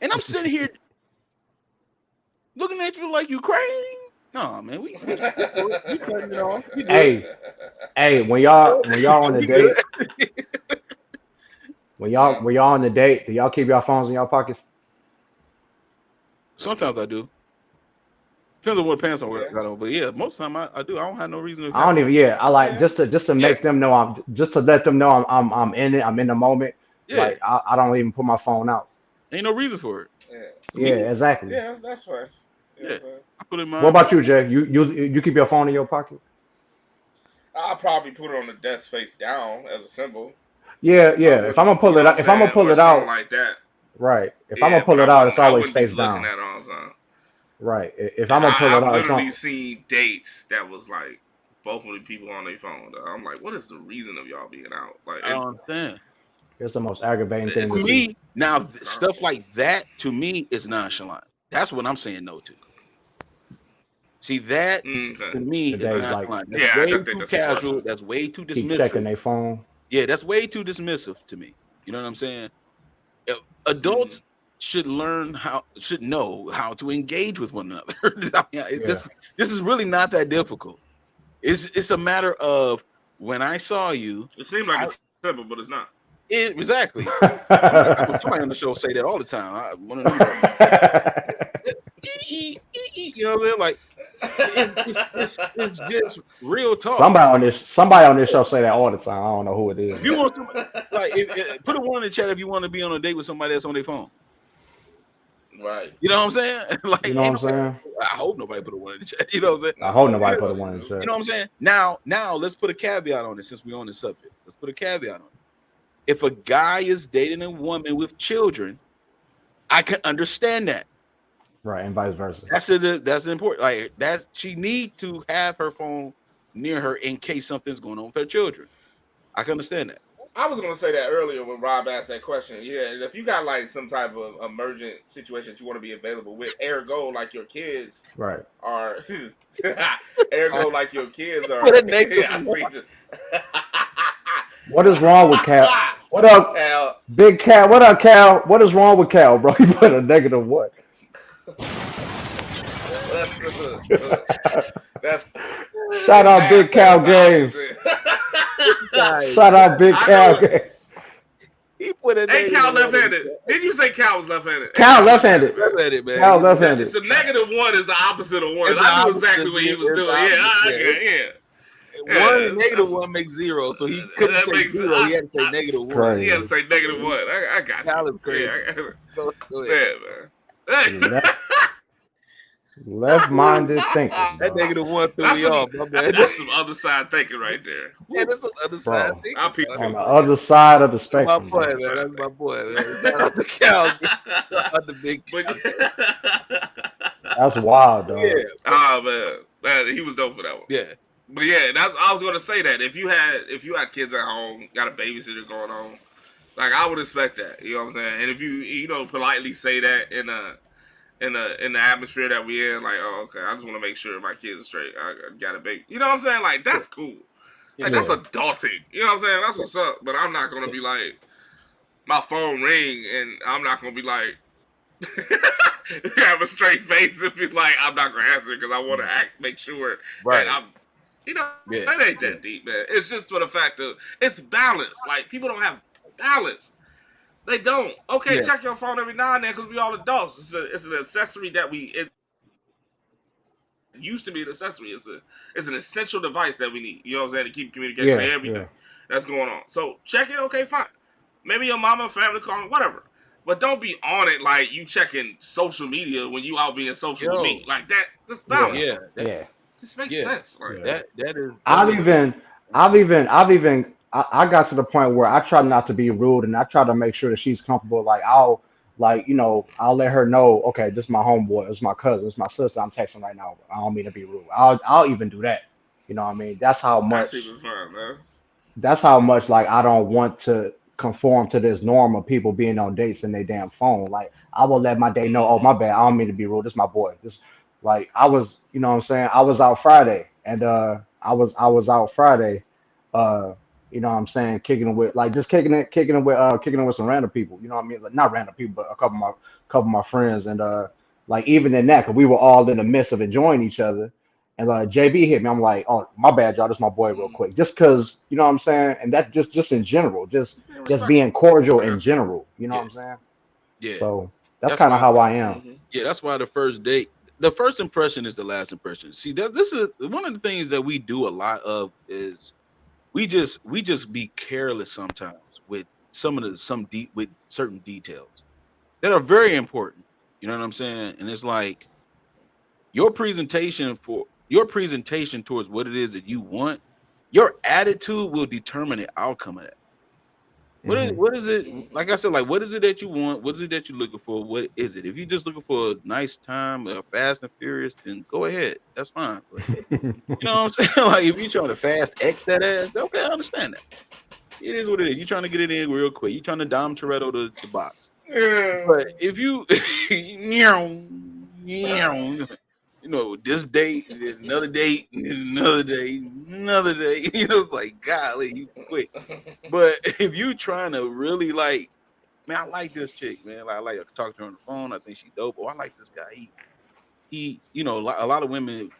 and I'm sitting here looking at you like you crazy. No, man, we cutting it off. We good. Hey, when y'all on the We date, good. when y'all on the date, do y'all keep your phones in your pockets? Sometimes I do. Depends on what pants I got on, but yeah, most of the time I do. I don't have no reason to I don't even. Yeah, I like Yeah. just to make them know just to let them know I'm in it. I'm in the moment. Yeah, Like I don't even put my phone out. ain't no reason for it. Yeah. Yeah, exactly. Yeah, that's fine. Yeah. I put it in What my. about you, Jay? You keep your phone in your pocket? I'll probably put it on the desk face down as a symbol. Yeah. I If I'm wouldn't, gonna pull you it know what out, I'm if I'm gonna saying, pull or it something out, like that. right. If I'm Yeah, gonna pull but it out, it's I always wouldn't be face looking down. at it all the time. Right. If And I'm gonna pull it I've out, it's literally on. seen dates that was like both of the people on their phone. Though. I'm like, what is the reason of y'all being out? Like, I don't understand. It's the most aggravating thing it's to To just see. me, now bizarre. stuff like that to me is nonchalant. That's what I'm saying no to. See, that Okay. to me is Today, like nonchalant. That's Yeah, I way think too that's too far casual. too. That's way too keep checking dismissive. their phone. Yeah, that's way too dismissive to me. You know what I'm saying? Adults should know how to engage with one another. I mean, Yeah. this is really not that difficult. It's a matter of when I saw you. It seems like I, it's simple, but it's not. exactly. Somebody on the show say that all the time. One of them, you know what I'm saying? Like it's just real talk. somebody on this show say that all the time. I don't know who it is. If you want somebody, like, put a one in the chat if you want to be on a date with somebody that's on their phone. Right. You know what I'm saying? Like, You know what I'm saying? I hope nobody put a one in the chat. You know what I'm saying? I hope nobody put a one in the You chat. know what I'm saying? Now let's put a caveat on it since we're on the subject. Let's put a caveat on it. If a guy is dating a woman with children, I can understand that. Right, and vice versa. That's important. Like she need to have her phone near her in case something's going on with her children. I can understand that. I was gonna say that earlier when Rob asked that question. Yeah, if you got like some type of emergent situation that you want to be available with, ergo like your kids Right. are, ergo like your kids are. What a negative Yeah, I see the, What is wrong with Cal? What up, Cal, Big Cal? What up, Cal? What is wrong with Cal, bro? You put a negative what? that's Shout out Big Cal Games. Shout out Big Cal Games. He put a Hey, Cal negative left-handed. Did you say Cal was left-handed? Cal left-handed. left-handed, man. Cal left-handed. It's a -1 is the opposite of one. It's the I knew opposite, exactly what he was it's the doing. Yeah, opposite. yeah. One Yeah, and -1 makes 0, so he couldn't that say makes- 0. He had to say -1. Crazy. He had to say -1. I got you. Cal is crazy. Yeah, Go ahead. man. Left-minded thinkers. That Bro. -1 threw That's me some, off, my man. that's some other side thinking right there. Yeah, that's some other side Bro. thing. I'll peep On too. the other side of the My spectrum. boy, Bro. man. That's my boy, man. Shout out to Cal. Shout out to Big Cal. That's wild, dog. Yeah, Oh man, he was dope for that one. yeah. But yeah, I was gonna say that if you had kids at home, got a babysitter going on, like I would expect that. You know what I'm saying? And if you politely say that in the atmosphere that we in, like, oh okay, I just want to make sure my kids are straight. I got a baby. You know what I'm saying? Like that's cool. Like that's adulting. You know what I'm saying? That's what's up. But I'm not gonna be like my phone ring and I'm not gonna be like have a straight face and be like I'm not gonna answer because I want to make sure Right. that I'm. That ain't that deep, man. It's just for the fact of it's balance. Like people don't have balance. They don't. Okay, check your phone every now and then because we all adults. It's an accessory that it used to be an accessory. It's an essential device that we need. You know what I'm saying? To keep communication with everything that's going on. So check it. Okay, fine. Maybe your mama, family calling, whatever. But don't be on it like you checking social media when you out being social with me. Like that. This balance. Yeah. This makes sense. Like that is. I got to the point where I try not to be rude and I try to make sure that she's comfortable. Like I'll let her know, okay, this is my homeboy, this is my cousin, this is my sister. I'm texting right now. I don't mean to be rude. I'll even do that. You know what I mean? That's how much. That's even fun, man. That's how much like I don't want to conform to this norm of people being on dates in their damn phone. Like I will let my date know, oh my bad, I don't mean to be rude. This is my boy. This like I was, you know what I'm saying? I was out Friday and I was out Friday You know what I'm saying? Kicking it with like just kicking it with some random people. You know what I mean? Like, not random people, but a couple of my friends. And like even in that, 'cause we were all in the midst of enjoying each other. And JB hit me. I'm like, oh my bad, y'all. This my boy, real quick. Just cause you know what I'm saying. And that just in general, Man, just respect. being cordial I in got you. general. You know what Yeah, I'm saying? yeah. So that's That's kind of why. how I am. Yeah, that's why the first impression is the last impression. See, this is one of the things that we do a lot of is we just be careless sometimes with some deep with certain details that are very important. You know what I'm saying? And it's like your presentation towards what it is that you want, your attitude will determine the outcome of that. Hmm. What is it? Like I said, like what is it that you want? What is it that you're looking for? What is it? If you're just looking for a nice time, fast and furious, then go ahead. That's fine. But you know what I'm saying? Like if you're trying to fast X that ass, okay, I understand that. It is what it is. You're trying to get it in real quick. You're trying to Dom Toretto the box. But if you, this date, and then another date, and then another day, another day, it's like, golly, you quick. But if you trying to really like, man, I like this chick, man. I like to talk to her on the phone. I think she dope. Oh, I like this guy. A lot of women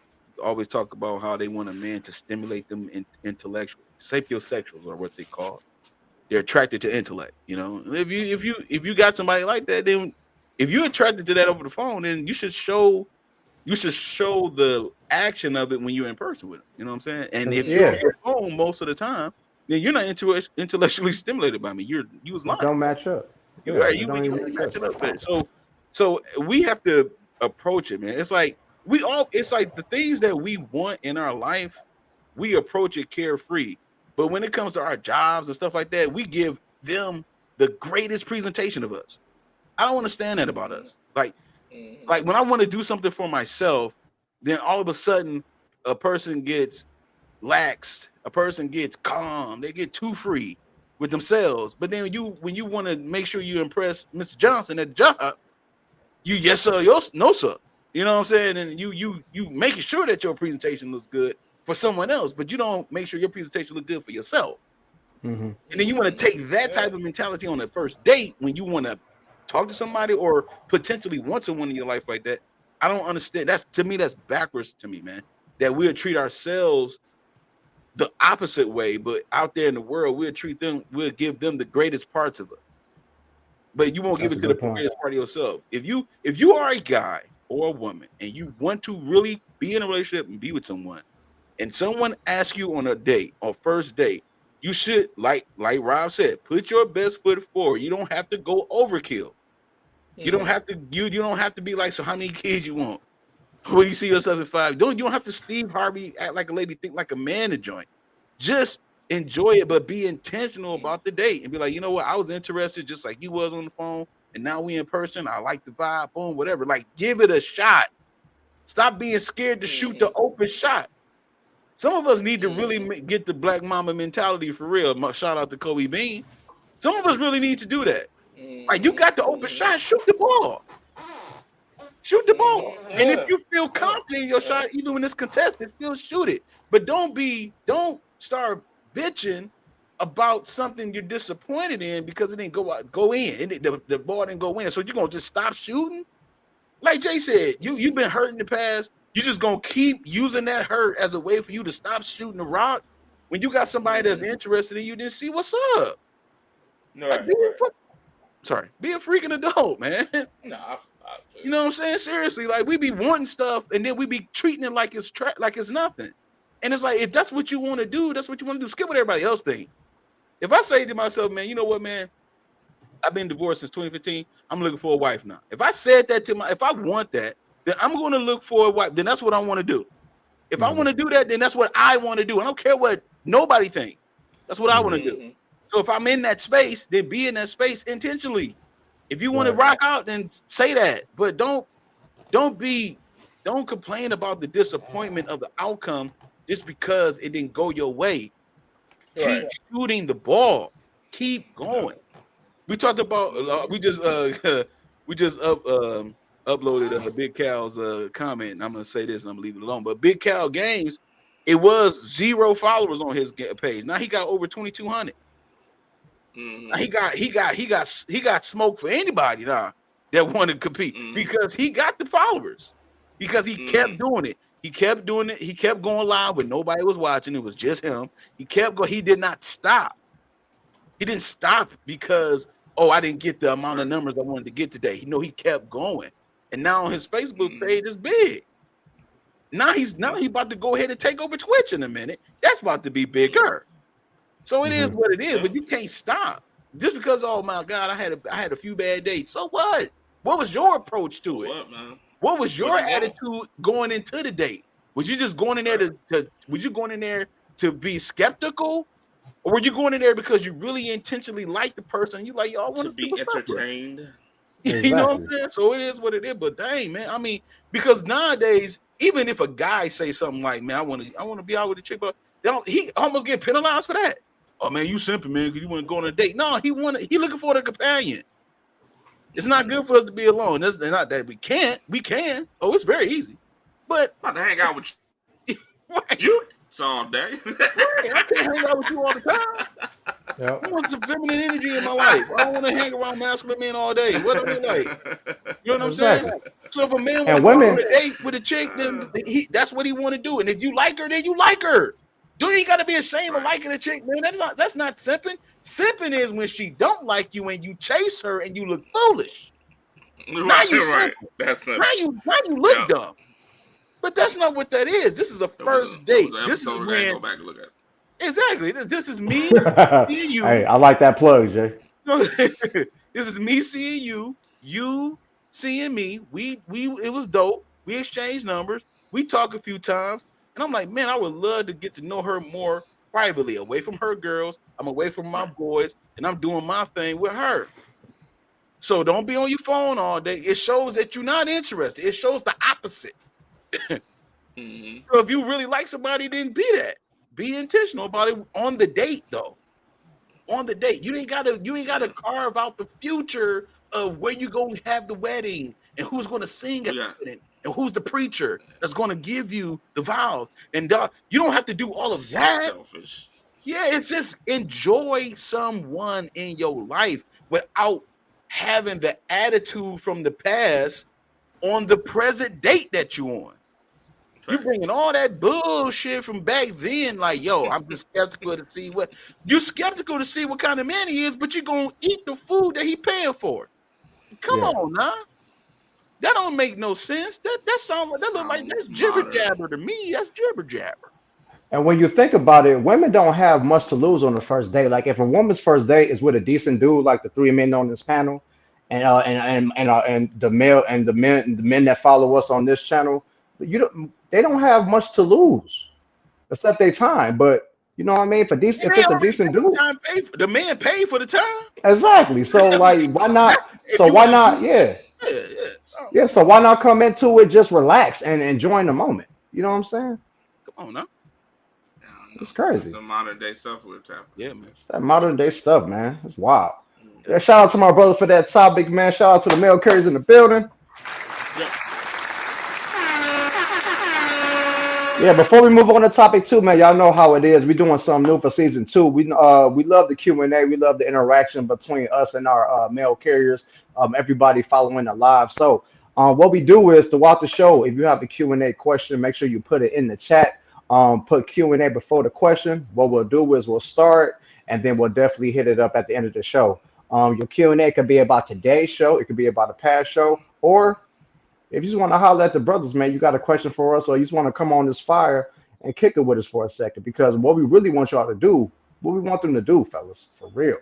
always talk about how they want a man to stimulate them intellectually. Sapiosexuals are what they call. They're attracted to intellect. And if you got somebody like that, then if you're attracted to that over the phone, then you should show the action of it when you're in person with them. You know what I'm saying? And if you're on Yeah, your phone most of the time, then you're not intellectually stimulated by me. You was it lying. don't match up. You Yeah, are it you don't you even ain't match up. matching up with it. So we have to approach it, man. It's like it's like the things that we want in our life, we approach it carefree. But when it comes to our jobs and stuff like that, we give them the greatest presentation of us. I don't understand that about us. Like when I want to do something for myself, then all of a sudden a person gets laxed, a person gets calm, they get too free with themselves. But then when you want to make sure you impress Mr. Johnson at the job, you yes sir, yes, no sir. You know what I'm saying? And you making sure that your presentation looks good for someone else, but you don't make sure your presentation look good for yourself. Hmm. And then you want to take that type of mentality on the first date when you want to talk to somebody or potentially want someone in your life like that. I don't understand. That's to me, that's backwards to me, man. That we'll treat ourselves the opposite way, but out there in the world, we'll give them the greatest parts of us, but you won't give That's a it to the good point. greatest part of yourself. If you are a guy or a woman and you want to really be in a relationship and be with someone, and someone asks you on a date, on first date, you should like Rob said, put your best foot forward. You don't have to go overkill. You don't have to be like, so how many kids you want? Where you see yourself in 5? You don't have to Steve Harvey act like a lady, think like a man to join. Just enjoy it, but be intentional about the date and be like, you know what? I was interested just like you was on the phone, and now we in person. I like the vibe, boom, whatever. Like, give it a shot. Stop being scared to shoot the open shot. Some of us need to really get the black mama mentality for real. Shout out to Kobe Bean. Some of us really need to do that. Like, you got the open shot, shoot the ball. Shoot the ball. And if you feel confident in your shot, even when it's contested, still shoot it. But don't start bitching about something you're disappointed in because it didn't go in. The ball didn't go in. So you're gonna just stop shooting? Like Jay said, you've been hurt in the past. You just gonna keep using that hurt as a way for you to stop shooting the rock when you got somebody that's interested in you, then see what's up. Like, be a freaking adult, man. You know what I'm saying? Seriously, like we be wanting stuff and then we be treating it like it's nothing. And it's like, if that's what you want to do, that's what you want to do. Skip what everybody else think. If I say to myself, man, you know what, man, I've been divorced since 2015. I'm looking for a wife now. If I said that if I want that, then I'm going to look for a wife. Then that's what I want to do. If I Hmm. want to do that, then that's what I want to do. I don't care what nobody thinks. That's what I want Hmm. to do. So if I'm in that space, then be in that space intentionally. If you want to Right. rock out, then say that. But don't complain about the disappointment of the outcome just because it didn't go your way. Keep shooting the ball. Keep going. We talked about we just uploaded Big Cal's comment. And I'm gonna say this and I'm gonna leave it alone. But Big Cal Games It was 0 followers on his page. Now he got over 2,200. He got smoke for anybody now that want to compete because he got the followers because he kept doing it. He kept doing it. He kept going live when nobody was watching. It was just him. He kept going. He did not stop. He didn't stop because, I didn't get the amount of numbers I wanted to get today. He kept going. And now on his Facebook page is big. Now he's about to go ahead and take over Twitch in a minute. That's about to be bigger. So it is what it is, but you can't stop. Just because, oh my God, I had a few bad days. So what? What was your approach to it? What, man? What was your attitude going into the date? Was you just going in there to be skeptical? Or were you going in there because you really intentionally like the person? You like, I want to be entertained. You know what I'm saying? So it is what it is. But dang, man, I mean, because nowadays, even if a guy say something like, man, I want to be out with a chick, but he almost get penalized for that. Oh man, you simping, man, because you want to go on a date. No, he looking for a companion. It's not good for us to be alone. It's not that we can't. We can. Oh, it's very easy. But I'm about to hang out with you all day. I can't hang out with you all the time. Yep. I want some feminine energy in my life. I don't want to hang around masculine men all day. What are they like? You know what I'm saying? So if a man wants to go on a date with a chick, then that's what he want to do. And if you like her, then you like her. You ain't got to be ashamed of liking a chick, man. That's not simping. Simping is when she don't like you and you chase her and you look foolish. Now you simple. That's simple. Now you look dumb. But that's not what that is. This is a first date. This is when go back and look at. Exactly. This is me seeing you. Hey, I like that plug, Jay. This is me seeing you. You seeing me. It was dope. We exchanged numbers. We talked a few times. And I'm like, man, I would love to get to know her more privately, away from her girls. I'm away from my boys, and I'm doing my thing with her. So don't be on your phone all day. It shows that you're not interested. It shows the opposite. So if you really like somebody, then be that. Be intentional about it on the date, though. On the date, you ain't gotta carve out the future of where you gonna have the wedding and who's gonna sing at the wedding. And who's the preacher that's going to give you the vows? And you don't have to do all of that. Selfish. Yeah, it's just enjoy someone in your life without having the attitude from the past on the present date that you on. You're bringing all that bullshit from back then. Like, yo, I'm just skeptical to see what kind of man he is, but you're going to eat the food that he paying for. Come on, now. That don't make no sense. That look like that's jibber jabber to me. That's jibber jabber. And when you think about it, women don't have much to lose on the first date. Like if a woman's first date is with a decent dude, like the 3 men on this panel, and the men that follow us on this channel, they don't have much to lose, except their time. But you know what I mean? If it's a decent dude, the man pay for the time. Exactly. So like, why not? Yeah. So why not come into it just relax and enjoying the moment? You know what I'm saying? Come on now. It's crazy. Some modern day stuff we're tapping. Yeah, man. It's that modern day stuff, man. It's wild. Yeah, shout out to my brother for that topic, man. Shout out to the male carriers in the building. Yeah, before we move on to topic 2, man, y'all know how it is. We're doing something new for season 2. We love the Q&A. We love the interaction between us and our male carriers. Everybody following the live. So what we do is throughout the show, if you have a Q&A question, make sure you put it in the chat. Put Q&A before the question. What we'll do is we'll start, and then we'll definitely hit it up at the end of the show. Your Q&A could be about today's show. It could be about a past show, or if you just want to holler at the brothers, man, you got a question for us, or you just want to come on this fire and kick it with us for a second, because what we really want y'all to do, what we want them to do, fellas, for real.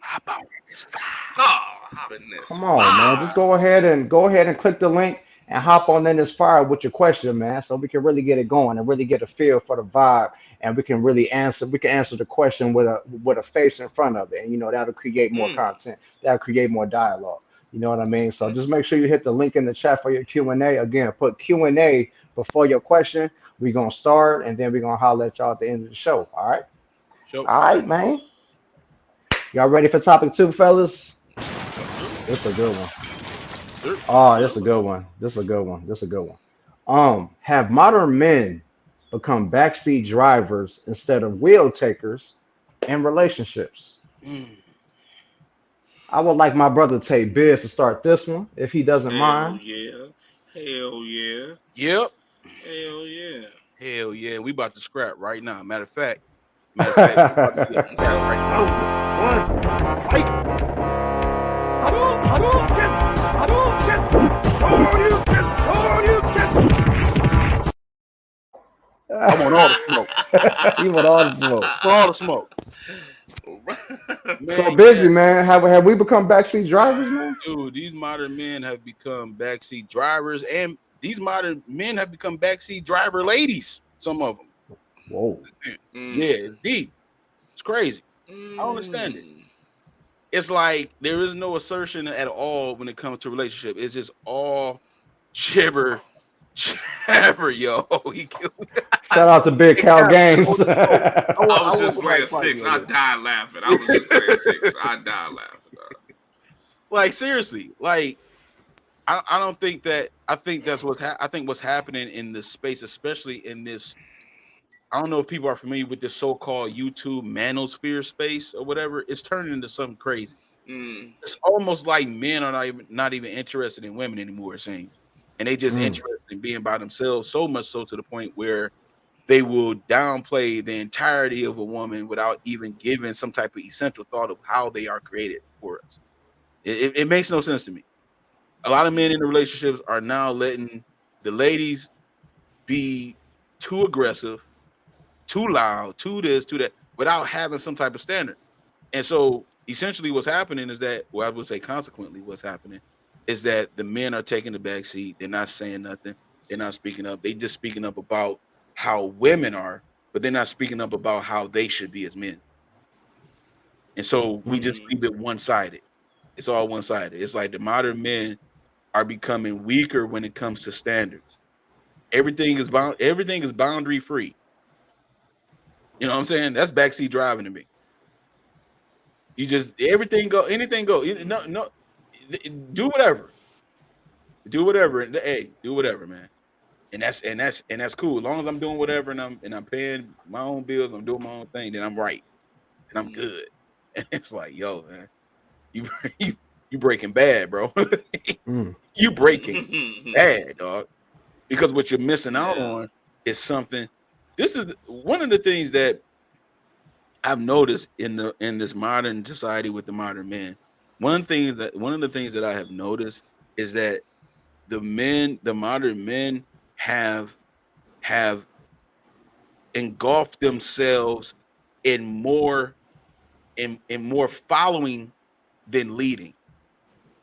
Hop on this fire. Hop in this. Come on, man. Just go ahead and click the link and hop on in this fire with your question, man, so we can really get it going and really get a feel for the vibe, and we can really answer the question with a face in front of it, and that'll create more content, that'll create more dialogue. You know what I mean? So just make sure you hit the link in the chat for your Q&A. Again, put Q&A before your question. We're going to start, and then we're going to holler at y'all at the end of the show. All right? Sure. All right, man. Y'all ready for topic 2, fellas? This is a good one. Oh, this is a good one. Have modern men become backseat drivers instead of wheel takers in relationships? I would like my brother Tay Biz to start this one if he doesn't Hell mind. yeah. Hell yeah. Yep. Hell yeah. Hell yeah. We about to scrap right now. Matter of fact, we about to get a scrap right now. I want all the smoke. You want all the smoke. I want all the smoke. So Man, busy, yeah. man. Have we become backseat drivers, man? Dude, these modern men have become backseat drivers, and these modern men have become backseat driver ladies. Some of them. Whoa. Yeah, it's deep. It's crazy. I don't understand it. It's like there is no assertion at all when it comes to relationship. It's just all jibber, yo. He killed me. Shout out to Big Cow Games. I was just would playing like six. fighting I with died laughing. I was just playing six. I died laughing. Like seriously, like I don't think that. I think that's I think what's happening in this space, especially in this. I don't know if people are familiar with this so-called YouTube manosphere space or whatever. It's turning into something crazy. It's almost like men are not even interested in women anymore, it seems. And they just interested in being by themselves, so much so to the point where they will downplay the entirety of a woman without even giving some type of essential thought of how they are created for us. It makes no sense to me. A lot of men in the relationships are now letting the ladies be too aggressive, too loud, too this, too that, without having some type of standard. And so essentially what's happening is that, well, I would say consequently what's happening is that the men are taking the back seat. They're not saying nothing. They're not speaking up. They just speaking up about how women are, but they're not speaking up about how they should be as men. And so we just leave it one-sided. It's all one-sided. It's like the modern men are becoming weaker when it comes to standards. Everything is boundary free. You know what I'm saying? That's backseat driving to me. You just anything go. No, do whatever. Do whatever. Hey, do whatever, man. And that's cool. As long as I'm doing whatever and I'm paying my own bills, I'm doing my own thing, then I'm right. And I'm good. And it's like, yo, man, you breaking bad, bro. You breaking bad, dog. Because what you're missing out on is something. This is one of the things that I've noticed in this modern society with the modern men. One of the things that I have noticed is that the modern men have engulfed themselves in more following than leading.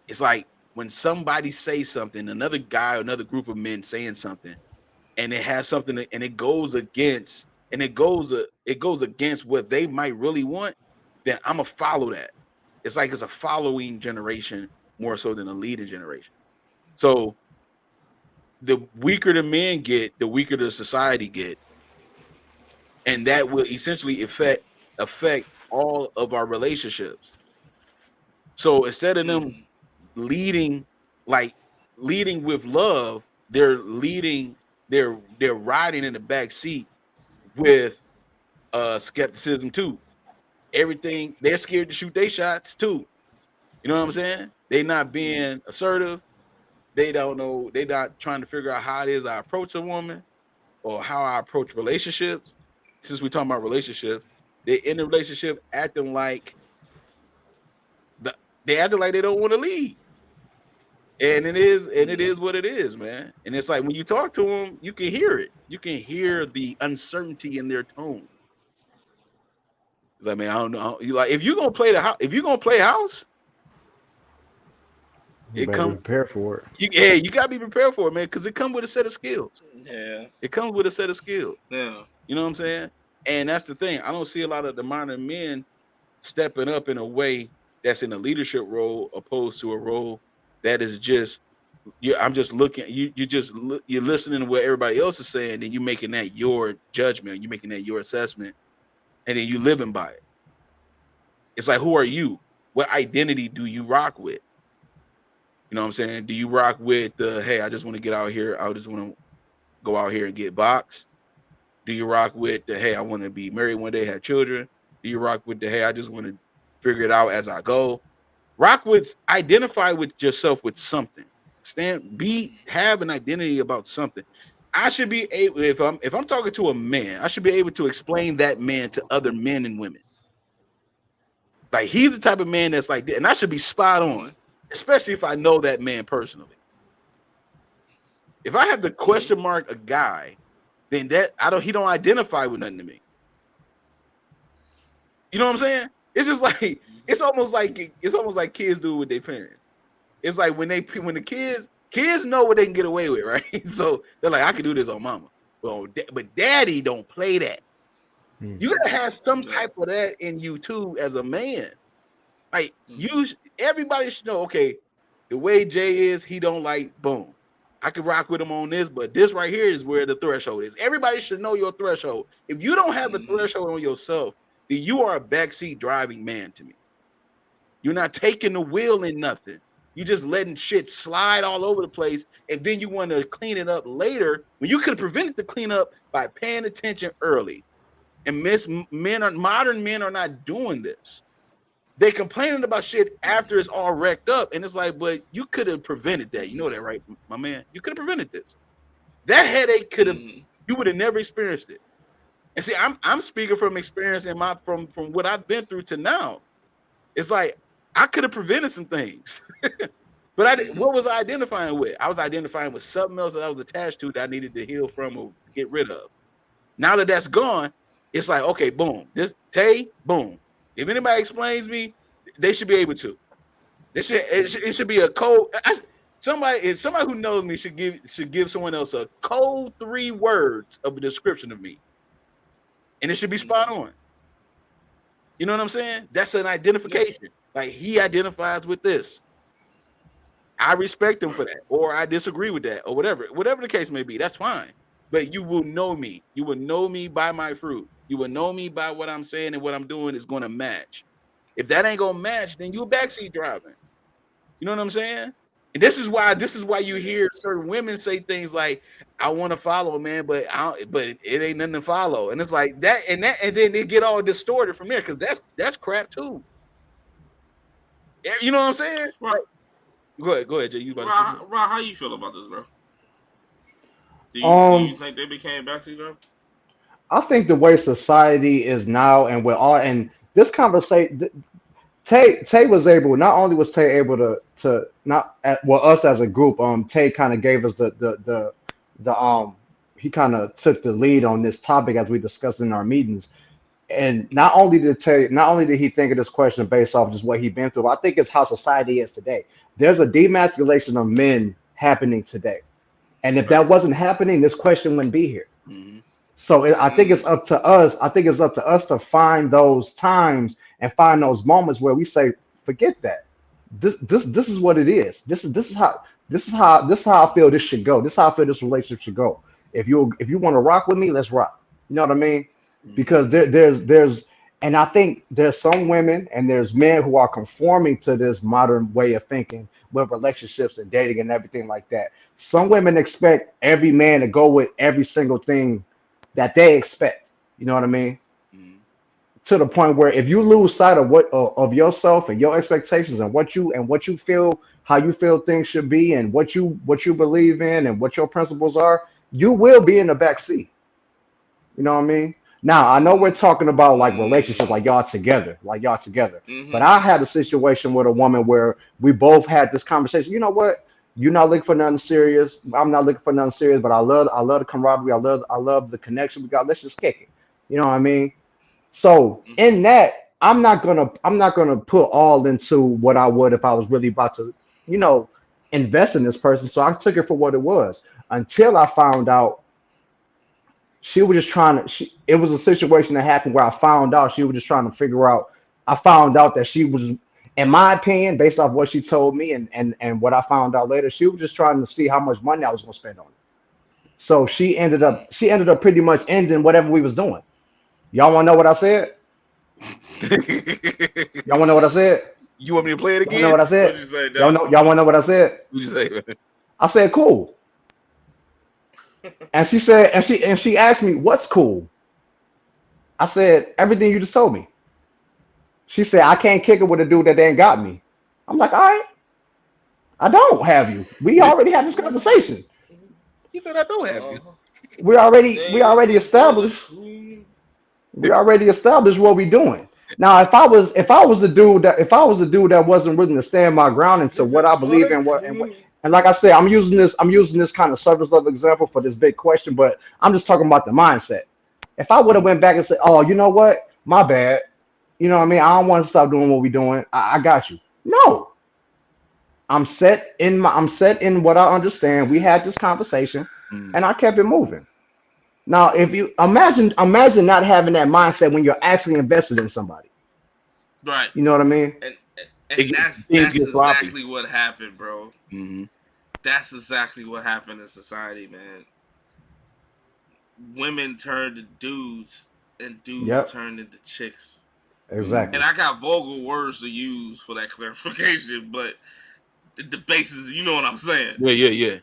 It's like when somebody says something, another guy or another group of men saying something, and it has something and it goes against what they might really want, then I'm gonna follow that. It's like it's a following generation more so than a leading generation. So the weaker the men get, the weaker the society get, and that will essentially affect all of our relationships. So instead of them leading with love, they're riding in the back seat with skepticism too. Everything, they're scared to shoot their shots too. You know what I'm saying? They're not being assertive. They don't know. They're not trying to figure out how it is I approach a woman or how I approach relationships. Since we're talking about relationships, they're in the relationship acting like they don't want to lead. And it is what it is, man. And it's like when you talk to them, you can hear it. You can hear the uncertainty in their tone. I mean, I don't know. You like if you're gonna play house, You better be prepared for it. You gotta be prepared for it, man, because it comes with a set of skills. Yeah. It comes with a set of skills. Yeah. You know what I'm saying? And that's the thing. I don't see a lot of the modern men stepping up in a way that's in a leadership role opposed to a role that is just I'm just looking. You're listening to what everybody else is saying, and you're making that your judgment. You're making that your assessment, and then you living by it. It's like, who are you? What identity do you rock with? You know what I'm saying? Do you rock with the, hey, I just want to get out here. I just want to go out here and get boxed? Do you rock with the hey, I want to be married one day, have children? Do you rock with the hey, I just want to figure it out as I go? Rock with identify with yourself with something. Have an identity about something. I should be able if I'm talking to a man, I should be able to explain that man to other men and women. Like he's the type of man that's like that, and I should be spot on, especially if I know that man personally. If I have to question mark a guy, then he don't identify with nothing to me. You know what I'm saying? It's just like it's almost like kids do with their parents. It's like when the kids know what they can get away with, right? So they're like, I can do this on mama. Well, but daddy don't play that. You gotta have some type of that in you too as a man. Like everybody should know, okay, the way Jay is, he don't like boom. I could rock with him on this, but this right here is where the threshold is. Everybody should know your threshold. If you don't have the threshold on yourself, then you are a backseat driving man to me. You're not taking the wheel in nothing. You just letting shit slide all over the place, and then you want to clean it up later when you could have prevented the cleanup by paying attention early. And modern men are not doing this. They complaining about shit after it's all wrecked up, and it's like, but you could have prevented that. You know that, right, my man? You could have prevented this. That headache could have. You would have never experienced it. And see, I'm speaking from experience in from what I've been through to now. It's like I could have prevented some things, but what was I identifying with? I was identifying with something else that I was attached to that I needed to heal from or get rid of. Now that that's gone, it's like, okay, boom, boom. If anybody explains me, they should be able to. It should be a code. Somebody who knows me should give someone else a code 3 words of a description of me, and it should be spot on. You know what I'm saying? That's an identification. Like he identifies with this. I respect him for that, or I disagree with that, or whatever the case may be. That's fine. But you will know me. You will know me by my fruit. You will know me by what I'm saying and what I'm doing is going to match. If that ain't gonna match, then you a backseat driving. You know what I'm saying? And this is why you hear certain women say things like, "I want to follow, man, but it ain't nothing to follow." And it's like that, and then they get all distorted from there because that's crap too. You know what I'm saying? Right. Like, go ahead, Jay. You about to Rob, how you feel about this, bro? Do you think they became backseat drivers? I think the way society is now, and this conversation, Tay was able. Not only was Tay able to not us as a group. Tay kind of gave us the he kind of took the lead on this topic as we discussed in our meetings. And not only did he think of this question based off just what he'd been through, I think it's how society is today. There's a demasculation of men happening today, and if that wasn't happening, this question wouldn't be here. Mm-hmm. So I think it's up to us. I think it's up to us to find those times and find those moments where we say, "Forget that. This is what it is. This is how I feel this should go. This is how I feel this relationship should go. If you want to rock with me, let's rock. You know what I mean? Because there's and I think there's some women and there's men who are conforming to this modern way of thinking with relationships and dating and everything like that. Some women expect every man to go with every single thing that they expect. You know what I mean? Mm-hmm. To the point where if you lose sight of of yourself and your expectations and what you feel, how you feel things should be, and what you believe in and what your principles are, you will be in the back seat. You know what I mean? Now I know we're talking about like relationships, like y'all together. Mm-hmm. But I had a situation with a woman where we both had this conversation. You know what? You're not looking for nothing serious. I'm not looking for nothing serious, but I love the camaraderie. I love the connection we got. Let's just kick it. You know what I mean? So in that, I'm not gonna put all into what I would if I was really about to, invest in this person. So I took it for what it was until I found out she was just trying to. It was a situation that happened where I found out she was just trying to figure out. I found out that she was, in my opinion, based off what she told me and what I found out later, she was just trying to see how much money I was going to spend on it. So she ended up pretty much ending whatever we was doing. Y'all want to know what I said? Y'all want to know what I said? You want me to play it again? Y'all know what I said? What'd you say, Y'all want to know what I said? What'd you say? I said, cool. And she said, and she asked me, "What's cool?" I said, "Everything you just told me." She said, "I can't kick it with a dude that ain't got me." I'm like, "All right, I don't have you. We already had this conversation. He said I don't have you. We already established we already established what we doing. Now, if I was a dude that wasn't willing to stand my ground into what I believe in, and like I said, I'm using this kind of surface level example for this big question, but I'm just talking about the mindset. If I would have went back and said, "Oh, you know what? My bad. You know what I mean? I don't want to stop doing what we're doing. I got you." No, I'm set in what I understand. We had this conversation, Mm. and I kept it moving. Now, if you imagine not having that mindset when you're actually invested in somebody. Right. You know what I mean? And Things that's get sloppy. exactly what happened, bro. Mm-hmm. That's exactly what happened in society, man. Women turned to dudes, and dudes Yep, turned into chicks. Mm-hmm. exactly. And I got vulgar words to use for that clarification, but the basis, you know what I'm saying. Yeah.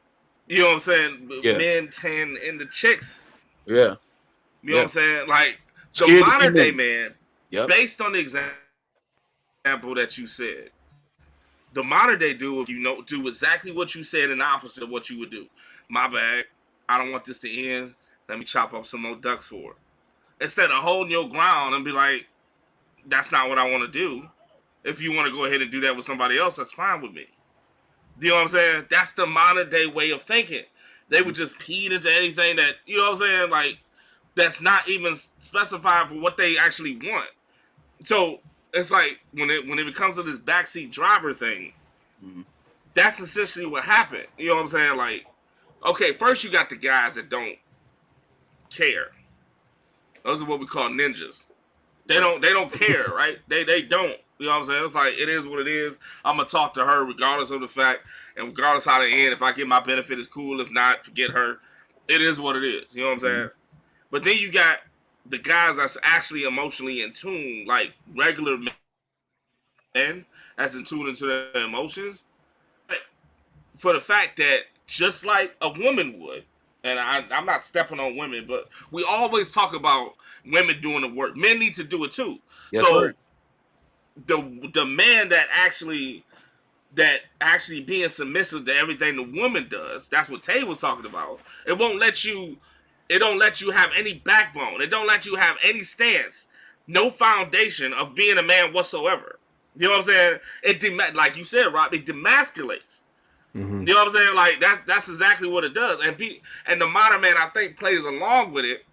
You know what I'm saying? Yeah. Men turn into chicks. Yeah. You know what Yeah. I'm saying? Like the Scared to be modern day men. man, Yep. based on the example that you said, the modern day dude, do exactly what you said and the opposite of what you would do. My bad. I don't want this to end. Let me chop up some more ducks for it. Instead of holding your ground and be like, that's not what I want to do. If you want to go ahead and do that with somebody else, that's fine with me. You know what I'm saying? That's the modern day way of thinking. They would just pee into anything that, you know what I'm saying? Like, that's not even specified for what they actually want. So it's like when it becomes to this backseat driver thing, Mm-hmm. that's essentially what happened. You know what I'm saying? Like, okay, first you got the guys that don't care. Those are what we call ninjas. They don't care, right? They don't. You know what I'm saying? It's like it is what it is. I'm gonna talk to her regardless of the fact and regardless how they end. If I get my benefit, it's cool. If not, forget her. It is what it is. You know what I'm saying? But then you got the guys that's actually emotionally in tune, like regular men that's in tune into their emotions. But for the fact that just like a woman would, and I'm not stepping on women, but we always talk about women doing the work. Men need to do it too. Yes, sir. So the man that actually being submissive to everything the woman does, that's what Tay was talking about. It don't let you have any backbone. It don't let you have any stance, no foundation of being a man whatsoever. You know what I'm saying? Like you said, Rob, it demasculates. Hmm. You know what I'm saying? Like that's exactly what it does. And the modern man, I think, plays along with it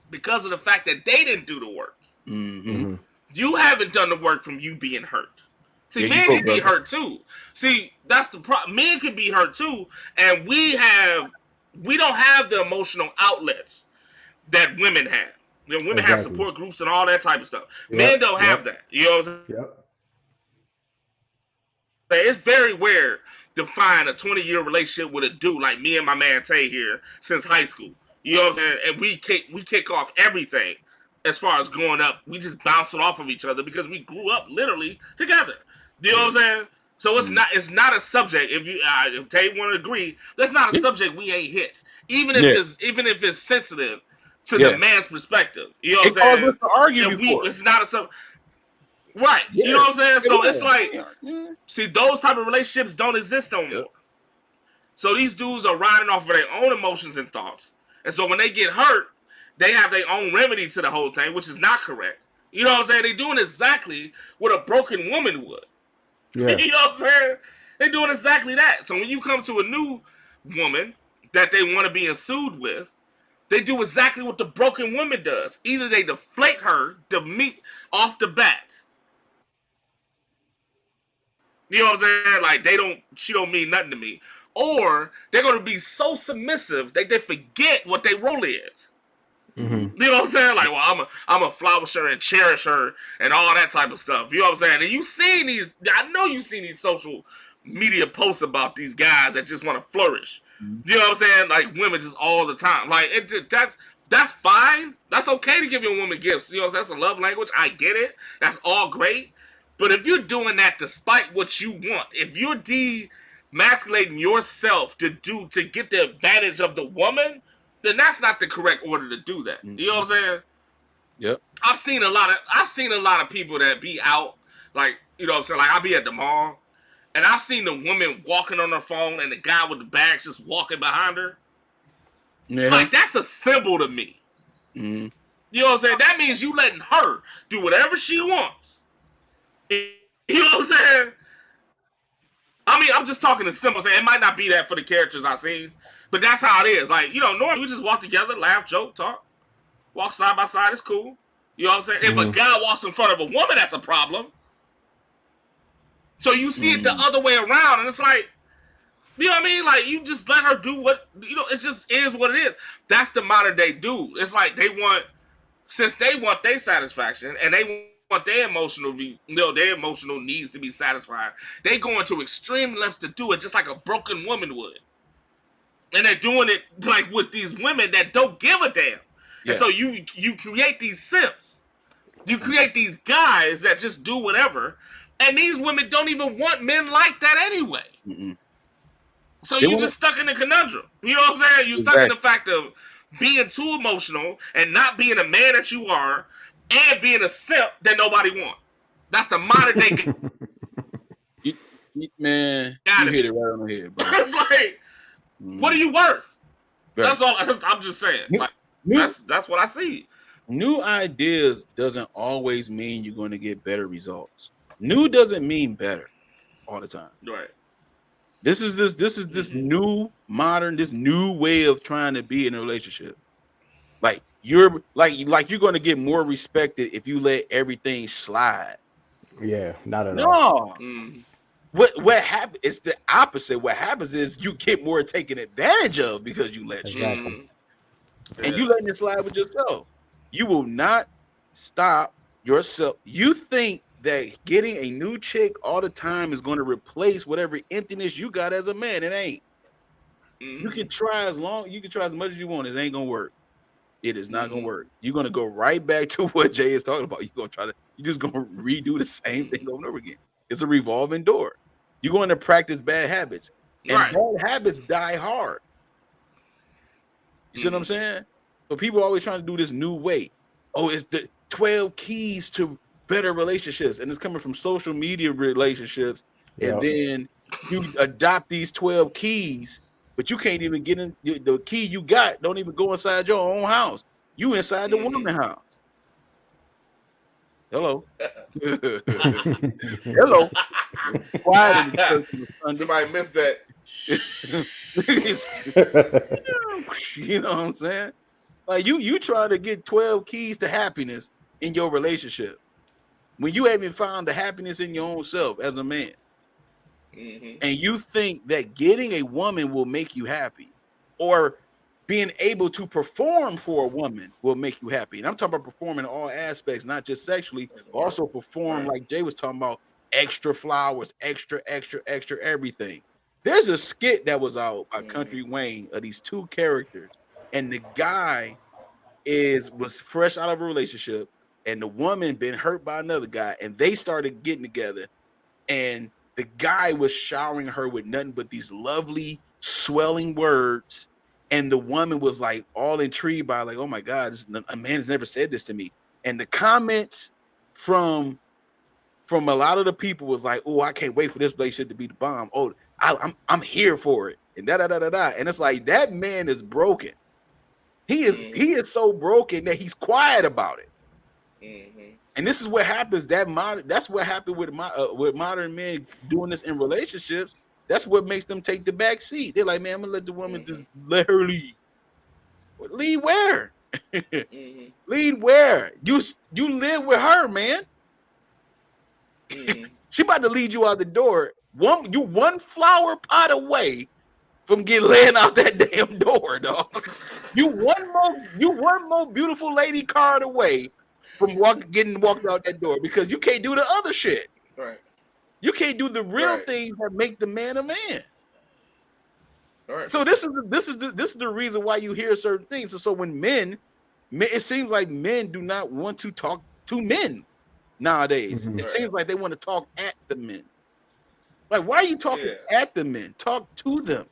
because of the fact that they didn't do the work. Mm-hmm. Hmm. You haven't done the work from you being hurt. See, Yeah, you men go, can be brother. hurt too. See, that's the problem. Men can be hurt too, and we don't have the emotional outlets that women have. You know, women have Exactly. support groups and all that type of stuff. Men Yep. don't have Yep. that. You know what I'm Yep. saying? It's very rare to find a 20-year relationship with a dude like me and my man Tay here since high school. You know what I'm saying? And we kick off everything as far as growing up. We just bounce it off of each other because we grew up literally together. You know what I'm saying? So Mm-hmm. it's not a subject. If Tay want to agree, that's not a Yeah. subject we ain't hit. Yeah. Even if it's sensitive to the Yeah. man's perspective. You know what I'm It caused us saying? to argue And before. it's not a sub. Right. Yeah. You know what I'm saying? It So it's was. like, Yeah. see, those type of relationships don't exist no Yep. more. So these dudes are riding off of their own emotions and thoughts. And so when they get hurt, they have their own remedy to the whole thing, which is not correct. You know what I'm saying? They're doing exactly what a broken woman would. Yeah. You know what I'm saying? They're doing exactly that. So when you come to a new woman that they want to be ensued with, they do exactly what the broken woman does. Either they deflate her to meet off the bat. You know what I'm saying? Like she don't mean nothing to me. Or they're gonna be so submissive that they forget what their role is. Hmm. You know what I'm saying? Like, well, I'm a flourish her and cherish her and all that type of stuff. You know what I'm saying? And I know you've seen these social media posts about these guys that just want to flourish. You know what I'm saying? Like women just all the time. Like that's fine. That's okay to give your woman gifts. You know, that's a love language. I get it. That's all great. But if you're doing that despite what you want, if you're masculating yourself to get the advantage of the woman, then that's not the correct order to do that. You know what I'm saying? Yep. I've seen a lot of people that be out, like, you know what I'm saying? Like, I'll be at the mall, and I've seen the woman walking on her phone and the guy with the bags just walking behind her. Yeah. Like, that's a symbol to me. Mm-hmm. You know what I'm saying? That means you letting her do whatever she wants. You know what I'm saying? I mean, I'm just talking in simple. Saying it might not be that for the characters I've seen, but that's how it is. Like, you know, normally we just walk together, laugh, joke, talk, walk side by side. It's cool. You know what I'm saying? If a guy walks in front of a woman, that's a problem. So you see it the other way around, and it's like, you know what I mean? Like, you just let her do what, you know, it just is what it is. That's the modern day dude. It's like since they want their satisfaction, and they want their emotional needs to be satisfied, they go into extreme lengths to do it, just like a broken woman would. And they're doing it like with these women that don't give a damn. Yeah. And so you create these simps. You create these guys that just do whatever, and these women don't even want men like that anyway. Mm-mm. So you just stuck in the conundrum. You know what I'm saying? You stuck in the fact of being too emotional and not being a man that you are, and being a simp that nobody wants. That's the modern day. Man, you hit it right on the head, bro. It's like, what are you worth? Right. That's all. I'm just saying. Like, that's what I see. New ideas doesn't always mean you're going to get better results. New doesn't mean better all the time. Right. This is this new modern, this new way of trying to be in a relationship. Like you're going to get more respected if you let everything slide. Yeah, not at all. No. What happens? It's the opposite. What happens is you get more taken advantage of because you let you. And you letting it slide with yourself. You will not stop yourself. You think that getting a new chick all the time is going to replace whatever emptiness you got as a man. It ain't. You can try as much as you want. It ain't gonna work. It is not gonna work. You're gonna go right back to what Jay is talking about. You're just gonna redo the same thing over and over again. It's a revolving door. You're going to practice bad habits, and bad habits die hard. You see what I'm saying? So people are always trying to do this new way. Oh, it's the 12 keys to better relationships, and it's coming from social media relationships. And then you adopt these 12 keys, but you can't even get in. The key you got don't even go inside your own house. You inside the woman's house. Hello. Hello. Somebody missed that. You know what I'm saying? Like you try to get 12 keys to happiness in your relationship when you haven't found the happiness in your own self as a man. And you think that getting a woman will make you happy, or being able to perform for a woman will make you happy. And I'm talking about performing in all aspects, not just sexually, but also perform like Jay was talking about, extra flowers, extra everything. There's a skit that was out by Country Wayne of these two characters, and the guy was fresh out of a relationship, and the woman been hurt by another guy, and they started getting together, and the guy was showering her with nothing but these lovely, swelling words. And the woman was like all intrigued by, like, oh my God, a man has never said this to me. And the comments from a lot of the people was like, oh, I can't wait for this relationship to be the bomb. Oh, I'm here for it. And da. And it's like, that man is broken. He is so broken that he's quiet about it. And this is what happens. That's what happened with modern men doing this in relationships. That's what makes them take the back seat. They're like, man, I'm gonna let the woman just let her lead. Lead where? Lead where? You live with her, man. She about to lead you out the door. One flower pot away from laying out that damn door, dog. You one more beautiful lady card away from getting walked out that door, because you can't do the other shit. Right. You can't do the real things that make the man a man. Right. So this is the reason why you hear certain things. So when men, it seems like men do not want to talk to men nowadays. It seems like they want to talk at the men. Like, why are you talking Yeah. at the men? Talk to them.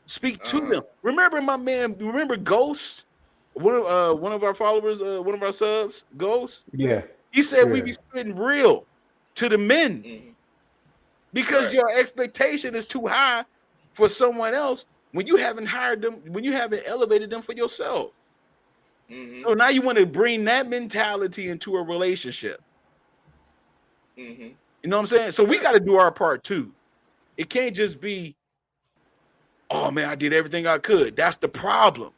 Speak to them. Remember my man, remember Ghost? One of our followers, one of our subs, Ghost. Yeah. He said we Yeah. be spitting real to the men because Right. your expectation is too high for someone else when you haven't hired them, when you haven't elevated them for yourself. So now you want to bring that mentality into a relationship. You know what I'm saying? So we got to do our part too. It can't just be, oh man, I did everything I could. That's the problem.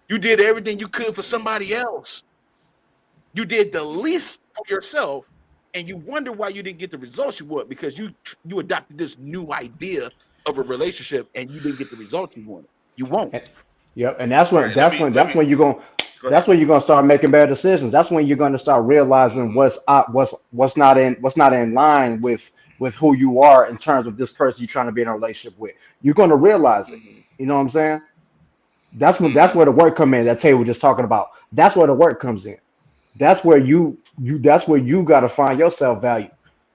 You did everything you could for somebody else. You did the least for yourself, and you wonder why you didn't get the results you want because you adopted this new idea of a relationship and you didn't get the results you wanted. You won't. Yep. And that's when Right. Let me. that's when you're going Go that's ahead. when you're gonna start making better decisions. That's when you're gonna start realizing what's not in line with who you are in terms of this person you're trying to be in a relationship with. You're gonna realize it. You know what I'm saying? That's where the work come in that Tay was just talking about. That's where the work comes in. That's where that's where you gotta find your self value.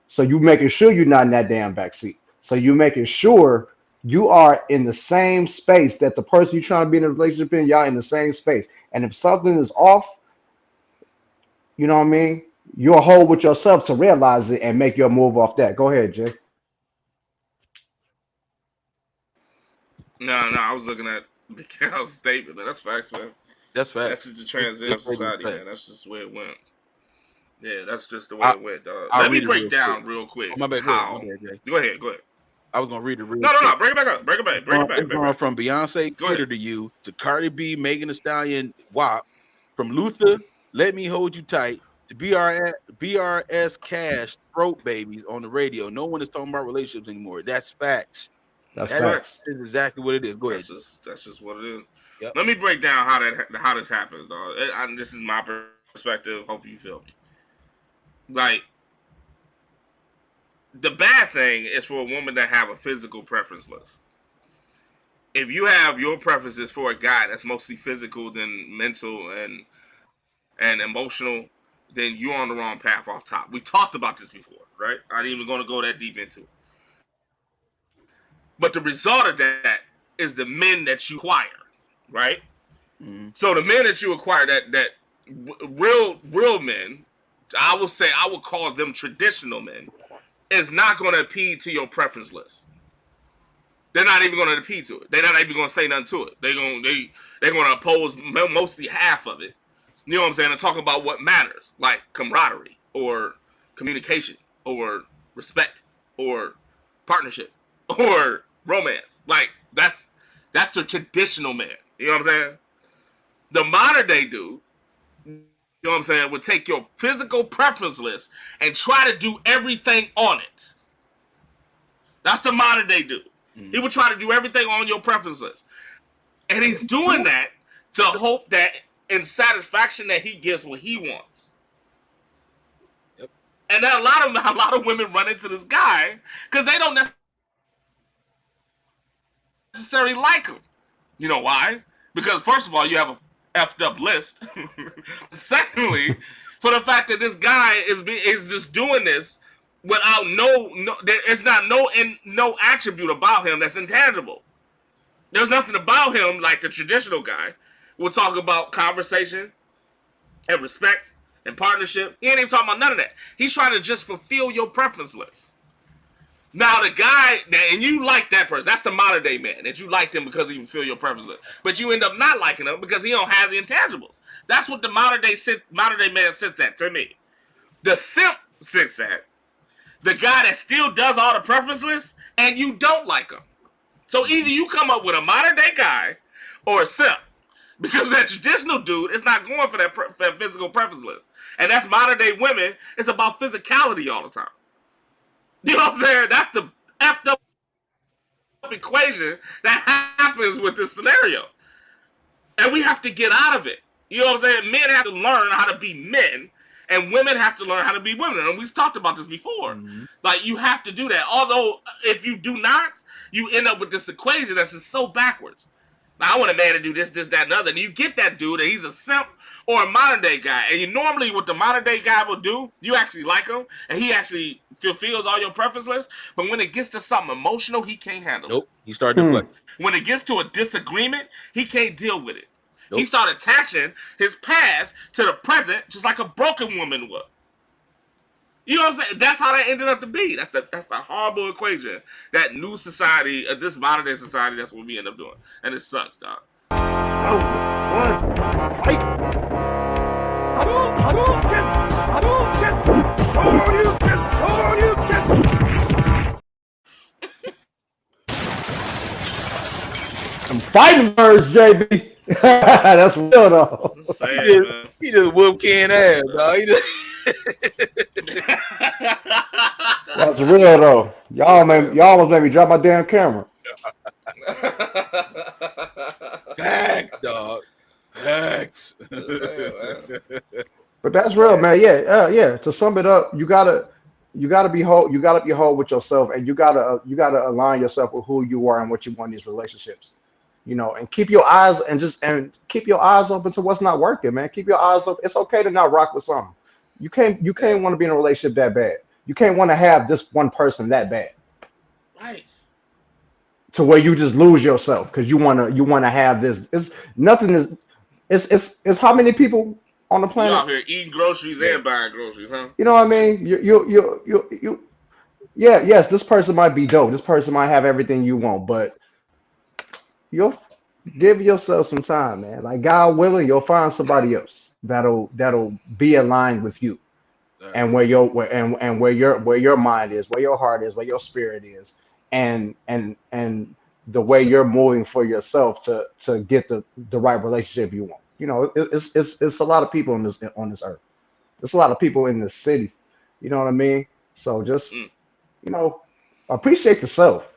So you making sure you're not in that damn backseat. So you making sure you are in the same space that the person you're trying to be in a relationship in, y'all in the same space. And if something is off, you know what I mean? You'll hold with yourself to realize it and make your move off that. Go ahead, Jay. No, I was looking at Mikhail's statement. Man. That's facts, man. That's That's facts. just the transition of society, man. That's just the way it went. Yeah, that's just the way I, it went, dog. I'll Let me read it break real quick. down real quick Oh, my bad. how. Go ahead, Jay. Go ahead. I was gonna read it real No. quick. Bring it back up. Bring it back. It's going from Beyonce Go ahead. Cater to You to Cardi B, Megan Thee Stallion, WAP, from Luther, Let Me Hold You Tight, to BRS Cash, Throat Babies on the radio. No one is talking about relationships anymore. That's facts. That's That facts. is exactly what it is. Go ahead. That's just what it is. Yep. Let me break down how this happens, dog. This is my perspective. Hope you feel me. Like, the bad thing is for a woman to have a physical preference list. If you have your preferences for a guy that's mostly physical than mental and emotional, then you're on the wrong path off top. We talked about this before, right? I ain't even going to go that deep into it. But the result of that is the men that you acquire, right? So the men that you acquire, that real men, I would call them traditional men, is not going to appeal to your preference list. They're not even going to appeal to it. They're not even going to say nothing to it. They're going to oppose mostly half of it. You know what I'm saying? And talk about what matters, like camaraderie or communication or respect or partnership or romance. Like that's the traditional man. You know what I'm saying? The modern day dude, you know what I'm saying, would take your physical preference list and try to do everything on it. That's the modern day dude. He would try to do everything on your preference list. And he's doing that to hope that in satisfaction that he gets what he wants. Yep. And then a lot of women run into this guy because they don't necessarily like him. You know why? Because first of all, you have a effed up list. Secondly, for the fact that this guy is just doing this without there's not no attribute about him that's intangible. There's nothing about him like the traditional guy. We'll talk about conversation and respect and partnership. He ain't even talking about none of that. He's trying to just fulfill your preference list. Now the guy, and you like that person, that's the modern day man, that you liked him because he fulfilled your preference list. But you end up not liking him because he don't have the intangibles. That's what the modern day man sits at to me. The simp sits at the guy that still does all the preference lists and you don't like him. So either you come up with a modern day guy or a simp. Because that traditional dude is not going for that physical preference list. And that's modern day women. It's about physicality all the time. You know what I'm saying? That's the effed up equation that happens with this scenario. And we have to get out of it. You know what I'm saying? Men have to learn how to be men. And women have to learn how to be women. And we've talked about this before. Like, you have to do that. Although, if you do not, you end up with this equation that's just so backwards. I want a man to do this, that, and other. And you get that dude, and he's a simp or a modern day guy. And you normally, what the modern day guy will do, you actually like him, and he actually fulfills all your preference list. But when it gets to something emotional, he can't handle it. Nope. He started to play. When it gets to a disagreement, he can't deal with it. Nope. He started attaching his past to the present, just like a broken woman would. You know what I'm saying? That's how that ended up to be. That's the horrible equation that new society, this modern day society, that's what we end up doing, and it sucks, dog. I'm fighting birds, JB. That's real though. He just whoop Ken ass, dog. He just That's real though. Y'all almost made me drop my damn camera. Facts, dog. Facts. But that's real, man. Yeah. To sum it up, you gotta be whole. You gotta be whole with yourself, and you gotta align yourself with who you are and what you want in these relationships. You know, and keep your eyes keep your eyes open to what's not working, man. Keep your eyes open. It's okay to not rock with something. You can't want to be in a relationship that bad. You can't want to have this one person that bad. Right. To where you just lose yourself because you wanna have this. It's how many people on the You planet out here eating groceries and buying groceries, huh? You know what I mean? Yes, this person might be dope. This person might have everything you want, but you'll give yourself some time, man. Like God willing, you'll find somebody else that'll be aligned with you, and where your mind is, where your heart is, where your spirit is, and the way you're moving for yourself to get the right relationship you want. You know, it's a lot of people on this earth. There's a lot of people in this city. You know what I mean? So just appreciate yourself.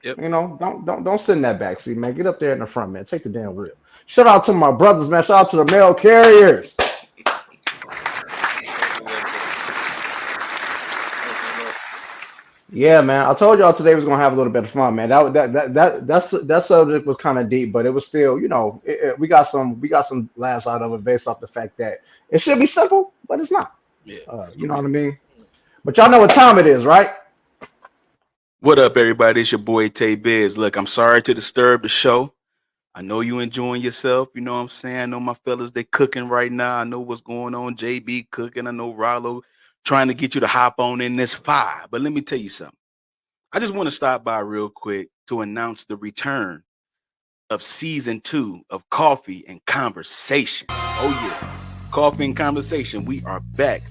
Yep. You know, don't sit in that backseat, man. Get up there in the front, man. Take the damn wheel. Shout out to my brothers, man. Shout out to the mail carriers. Yeah, man. I told y'all today was gonna have a little bit of fun, man. That subject was kind of deep, but it was still, we got some laughs out of it based off the fact that it should be simple, but it's not. Yeah. You know what I mean? But y'all know what time it is, right? What up, everybody? It's your boy Tay Biz. Look, I'm sorry to disturb the show. I know you enjoying yourself. You know what I'm saying? I know my fellas, they cooking right now. I know what's going on. JB cooking. I know Rollo trying to get you to hop on in this fire. But let me tell you something. I just want to stop by real quick to announce the return of season 2 of Coffee and Conversation. Oh, yeah. Coffee and Conversation. We are back.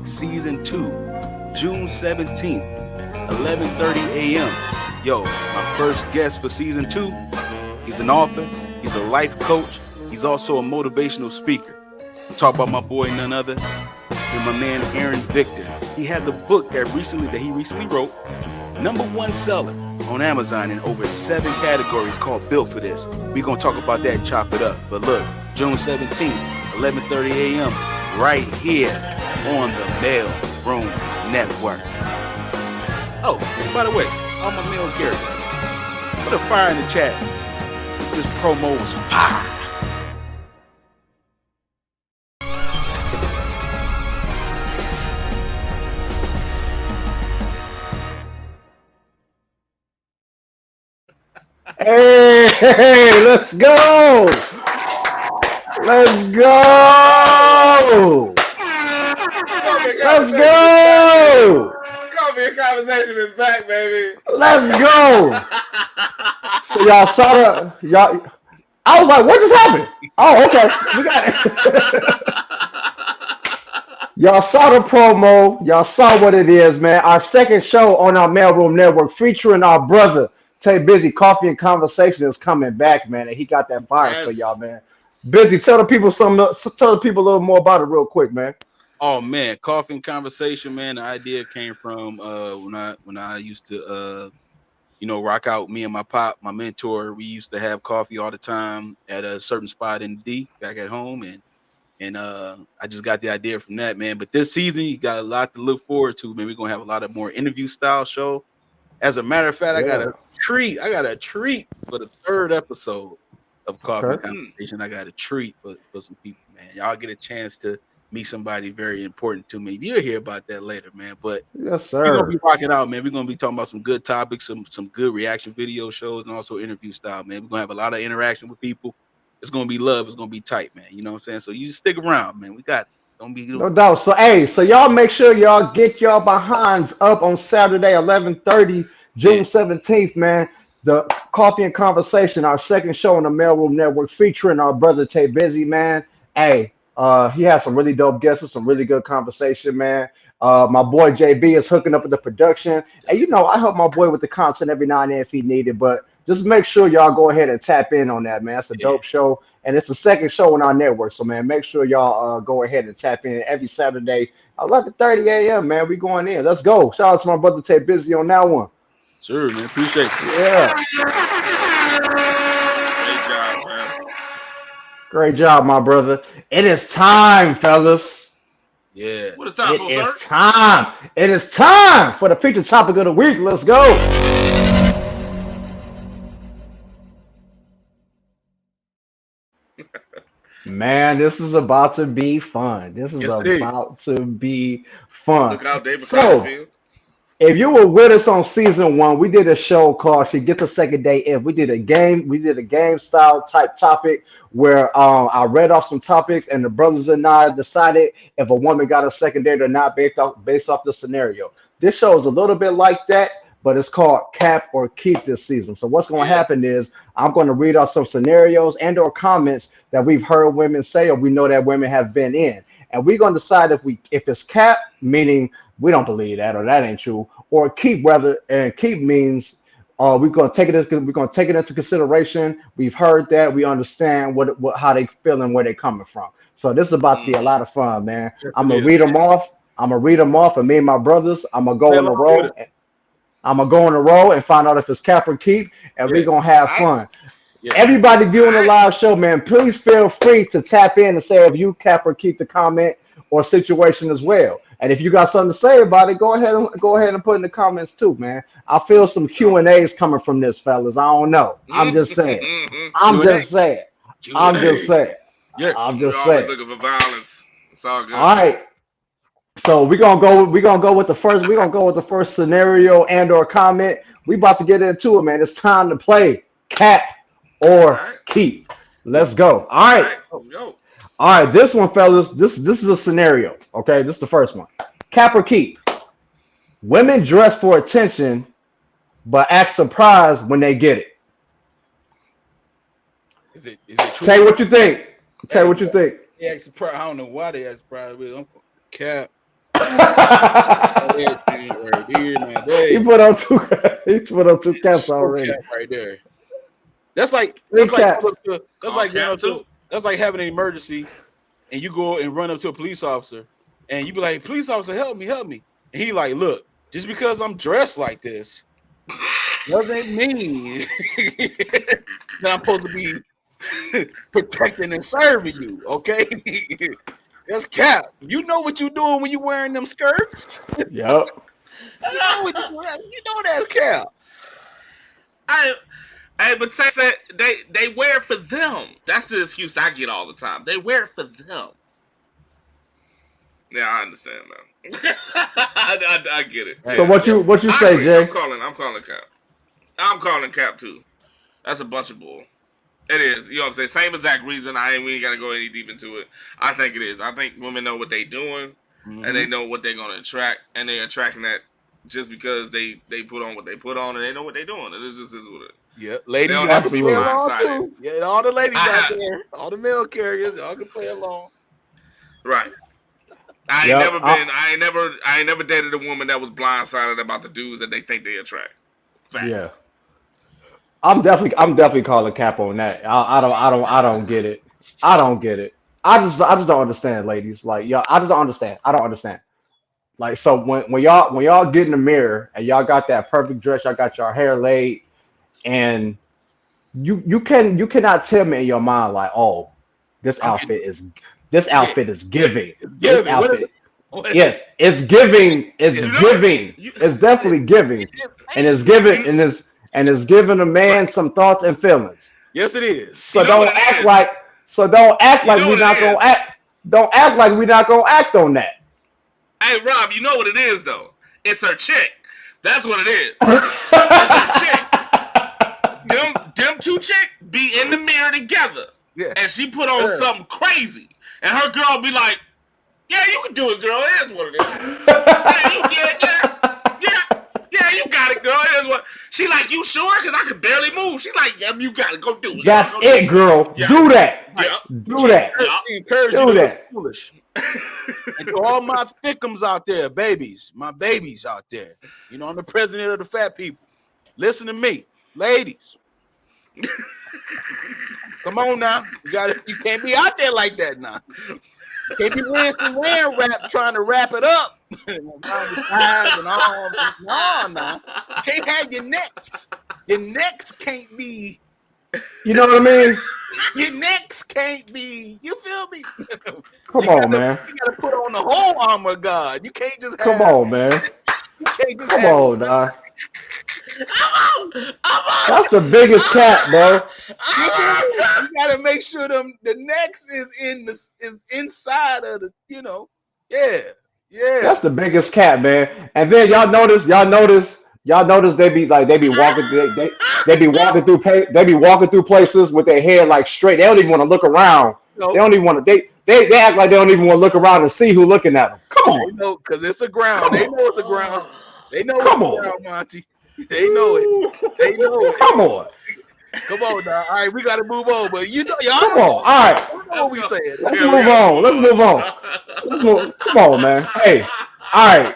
Season 2, June 17th, 11:30 a.m. Yo, my first guest for season 2, he's an author, he's a life coach, he's also a motivational speaker. I'm talking about my boy, none other than my man Aaron Victor. He has a book that he recently wrote, #1 seller on Amazon in over 7 categories, called Built for This. We're going to talk about that and chop it up. But look, June 17th, 11:30 a.m. right here on the MALEROOM Network. Oh, by the way, all my male characters, put a fire in the chat. This promo was fire. Hey, let's go. Let's go. Let's go. Coffee and Conversation is back, baby. Let's go. So y'all saw I was like, what just happened? Oh, okay. We got it. Y'all saw the promo. Y'all saw what it is, man. Our second show on our MALEROOM Network featuring our brother, Tay Busy. Coffee and Conversation is coming back, man. And he got that fire for y'all, man. Busy, tell the people a little more about it real quick, man. Oh man, Coffee and Conversation, man. The idea came from when I used to rock out. Me and my pop, my mentor, we used to have coffee all the time at a certain spot in D back at home, and And I just got the idea from that, man. But this season, you got a lot to look forward to, man. We're gonna have a lot of more interview style show. As a matter of fact, I got a treat. I got a treat for the 3rd episode of Coffee Conversation. I got a treat for some people, man. Y'all get a chance to meet somebody very important to me. You'll hear about that later, man. But yes, sir. We're gonna be rocking out, man. We're gonna be talking about some good topics, some good reaction video shows, and also interview style, man. We're gonna have a lot of interaction with people. It's gonna be love. It's gonna be tight, man. You know what I'm saying? So you just stick around, man. We got it. Don't be no doubt. So so y'all make sure y'all get y'all behinds up on Saturday, 11:30, June 17th, man. The Coffee and Conversation, our second show on the Mailroom Network, featuring our brother Tay Busy, man. Hey, he had some really dope guests, some really good conversation, man. My boy JB is hooking up with the production. And you know, I help my boy with the content every now and then if he needed, but just make sure y'all go ahead and tap in on that, man. That's a dope show. And it's the second show on our network. So, man, make sure y'all go ahead and tap in every Saturday, 11:30 a.m., man. We going in. Let's go. Shout out to my brother Tay Busy on that one. Sure, man. Appreciate it. Yeah. Great job, man. Great job, my brother. It is time, fellas. Yeah. What is time for, It is sir? time. It is time for the featured topic of the week. Let's go. Man, this is about to be fun. This is about to be fun. Look out, David So, Copperfield. if you were with us on season 1, we did a show called "She Gets a Second Day If." We did a game style type topic where I read off some topics, and the brothers and I decided if a woman got a second date or not based off the scenario. This show is a little bit like that, but it's called Cap or Keep this season. So what's going to happen is I'm going to read off some scenarios and or comments that we've heard women say or we know that women have been in. And we're going to decide if it's cap, meaning we don't believe that or that ain't true, or keep, and keep means we're going to take it into consideration. We've heard that, we understand how they feel and where they're coming from. So this is about to be a lot of fun, man. I'm gonna read them off. And me and my brothers, I'm gonna go on the road. I'm gonna go on the road and find out if it's cap or keep, and we're gonna have fun. Yeah. Everybody viewing the live show, man, please feel free to tap in and say if you cap or keep the comment or situation as well. And if you got something to say about it, go ahead and put in the comments too, man. I feel some Q&As coming from this, fellas. I don't know. I'm just saying. I'm just saying. We're always looking for violence. It's all good. All right. So we're gonna go with the first scenario and or comment. We about to get into it, man. It's time to play cap or keep. Let's go. All right. Let's go. All right, this one, fellas. This is a scenario. Okay, this is the first one. Cap or keep. Women dress for attention, but act surprised when they get it. Is it true? Say what you think. Say what you think. They act surprised. I don't know why they act surprised with them. Cap. He put on two caps already. Cap right there. That's like having an emergency, and you go and run up to a police officer, and you be like, "Police officer, help me!" And he like, "Look, just because I'm dressed like this doesn't mean that I'm supposed to be protecting and serving you." Okay. That's cap. You know what you're doing when you're wearing them skirts? Yep. You know that's cap. But say they wear it for them. That's the excuse I get all the time. They wear it for them. Yeah, I understand, man. I get it. So what you say, Jay? I'm calling cap. I'm calling cap too. That's a bunch of bull. It is. You know what I'm saying? Same exact reason. We ain't got to go any deep into it. I think it is. I think women know what they doing, and they know what they're going to attract, and they're attracting that just because they put on what they put on, and they know what they're doing. It just is what it is. Yeah, ladies, y'all can play along too. Yeah, all the ladies out there, all the mail carriers, y'all can play along. Right. I ain't never dated a woman that was blindsided about the dudes that they think they attract. Facts. Yeah. I'm definitely calling cap on that. I don't get it. I don't get it. I just don't understand, ladies. Like, y'all, I just don't understand. I don't understand. Like, so when y'all get in the mirror and y'all got that perfect dress, y'all got your hair laid, and you cannot tell me in your mind like, oh, this outfit is This outfit is giving. This Giving. outfit, What is yes, it's giving. It's You know giving. you- It's definitely giving, and it's giving, and it's giving a man some thoughts and feelings. Yes, it is. So You know don't what it act is? like. So don't act You like know we're what not it gonna is? act. Don't act like we're not gonna act on that. Hey, Rob, you know what it is though? It's her chick. That's what it is. It's her chick. Them two chick be in the mirror together, Yeah. and she put on Yeah. something crazy, and her girl be like, "Yeah, you can do it, girl. It is what it is. Yeah, you got it, girl. It is what." She like, "You sure? Cause I can barely move." She's like, "Yeah, you got it. Go do it. That's Go do it, girl. Yeah. Do that. Yeah. Do that. Yeah. She encouraged Do you to that. be foolish. And to all my victims out there, babies, my babies out there, you know, I'm the president of the fat people. Listen to me, ladies. Come on now, you can't be out there like that now. You can't be wearing some land rap trying to wrap it up. Around the thighs and arms. No. You can't have your necks. Your necks can't be. You know what I mean? Your necks can't be. You feel me? Come on, man. You gotta put on the whole armor of God. You can't just have, Come on, man. You can't just Come have, on, dog. I'm on. That's the biggest cat, bro. You gotta make sure the necks is inside of the, you know. Yeah. That's the biggest cat, man. And then y'all notice they be walking they be walking through places with their head like straight. They don't even want to look around. No. They don't even want to. They act like they don't even want to look around and see who looking at them. Come They on, know, because it's a ground. They know it's a ground. They know Come it's a on. ground, Monty. They know it. They know it. come on, Come on, now. All right, we gotta move on. But you know, y'all come on. All right, you know what we saying. let's Yeah, move on. Let's move on. Let's move. Come on, man. Hey, all right.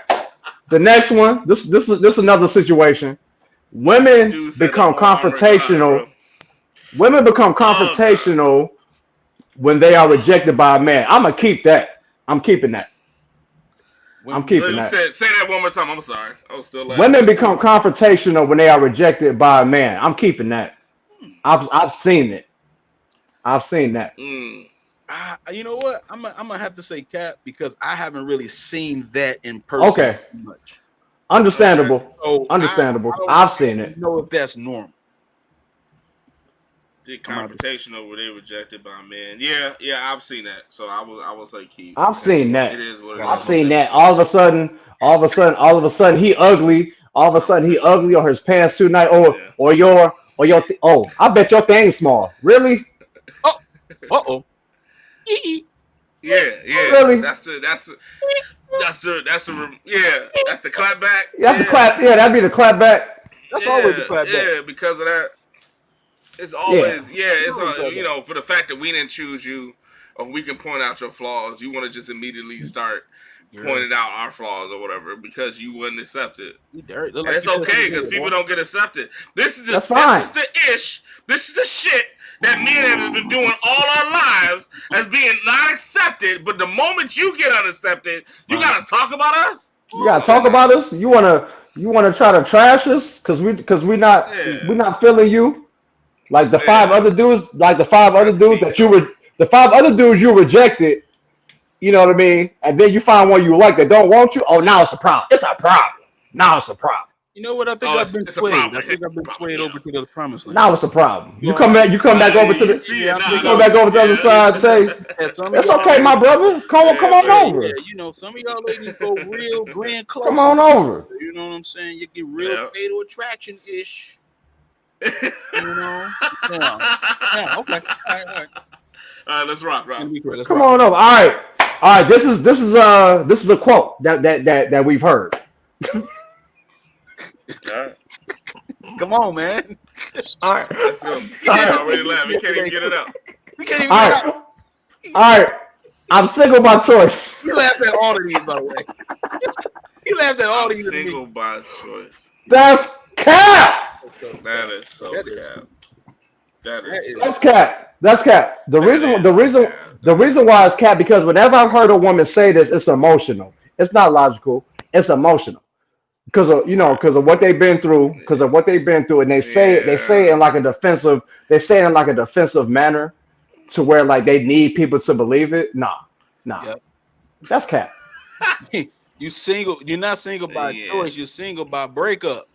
The next one. This is another situation. Women Dude said become the whole armor of God, confrontational. bro. Women become confrontational when they are rejected by a man. I'm gonna keep that. I'm keeping that. I'm keeping that. Say that one more time. I'm sorry. I was still laughing. Women become confrontational when they are rejected by a man. I'm keeping that. I've seen it. I've seen that. Mm. You know what? I'm gonna have to say Cap because I haven't really seen that in person. Okay. Much. Understandable. So Understandable. I don't I've seen it. know if that's normal. The confrontational where they rejected by men. Yeah, I've seen that. So I will say keep. I've seen that. It is what it I've is. seen that. All of a sudden, he ugly. All of a sudden, he ugly, or his pants too nice, or your. I bet your thing's small. Really? Uh-oh. Yeah. Really? That's the clap back. That's the clap. Yeah, that'd be the clap back. That's always the clap back. Yeah, because of that. It's always for the fact that we didn't choose you, or we can point out your flaws. You want to just immediately start pointing out our flaws or whatever because you wouldn't accept it. You dirty. And it's okay because people don't get accepted. This is That's fine. This is the ish. This is the shit that men have been doing all our lives as being not accepted. But the moment you get unaccepted, you gotta talk about us. You gotta talk about us. You wanna try to trash us because we're not feeling you. Like the five other dudes, the five other dudes you rejected. You know what I mean? And then you find one you like that don't want you. Oh, now it's a problem. It's a problem. Now it's a problem. You know what? I think I've been swayed. I think I've been swayed over to the promised land. Now it's a problem. You come back over to the other side. Say it's okay, my brother. Come on over. Yeah, you know, some of y'all ladies go real grand close. Come on over. You know what I'm saying? You get real fatal attraction ish. You know? Yeah. Okay. All right. All right, let's rock. Come on over. All right. This is a quote that we've heard. All right. Come on, man. All right. Let's go. Already laughed. We can't even get it out. All right. I'm single by choice. He laughed at all of these, by the way. He laughed at all of these. Single by choice. That's cap. That is so cap. That's cap. The reason why it's cap because whenever I've heard a woman say this, it's emotional. It's not logical. It's emotional because of what they've been through. And they say it in like a defensive. They say it in like a defensive manner. to where like they need people to believe it. Nah. Yep. That's cap. You single. You're not single by choice. You're single by breakup.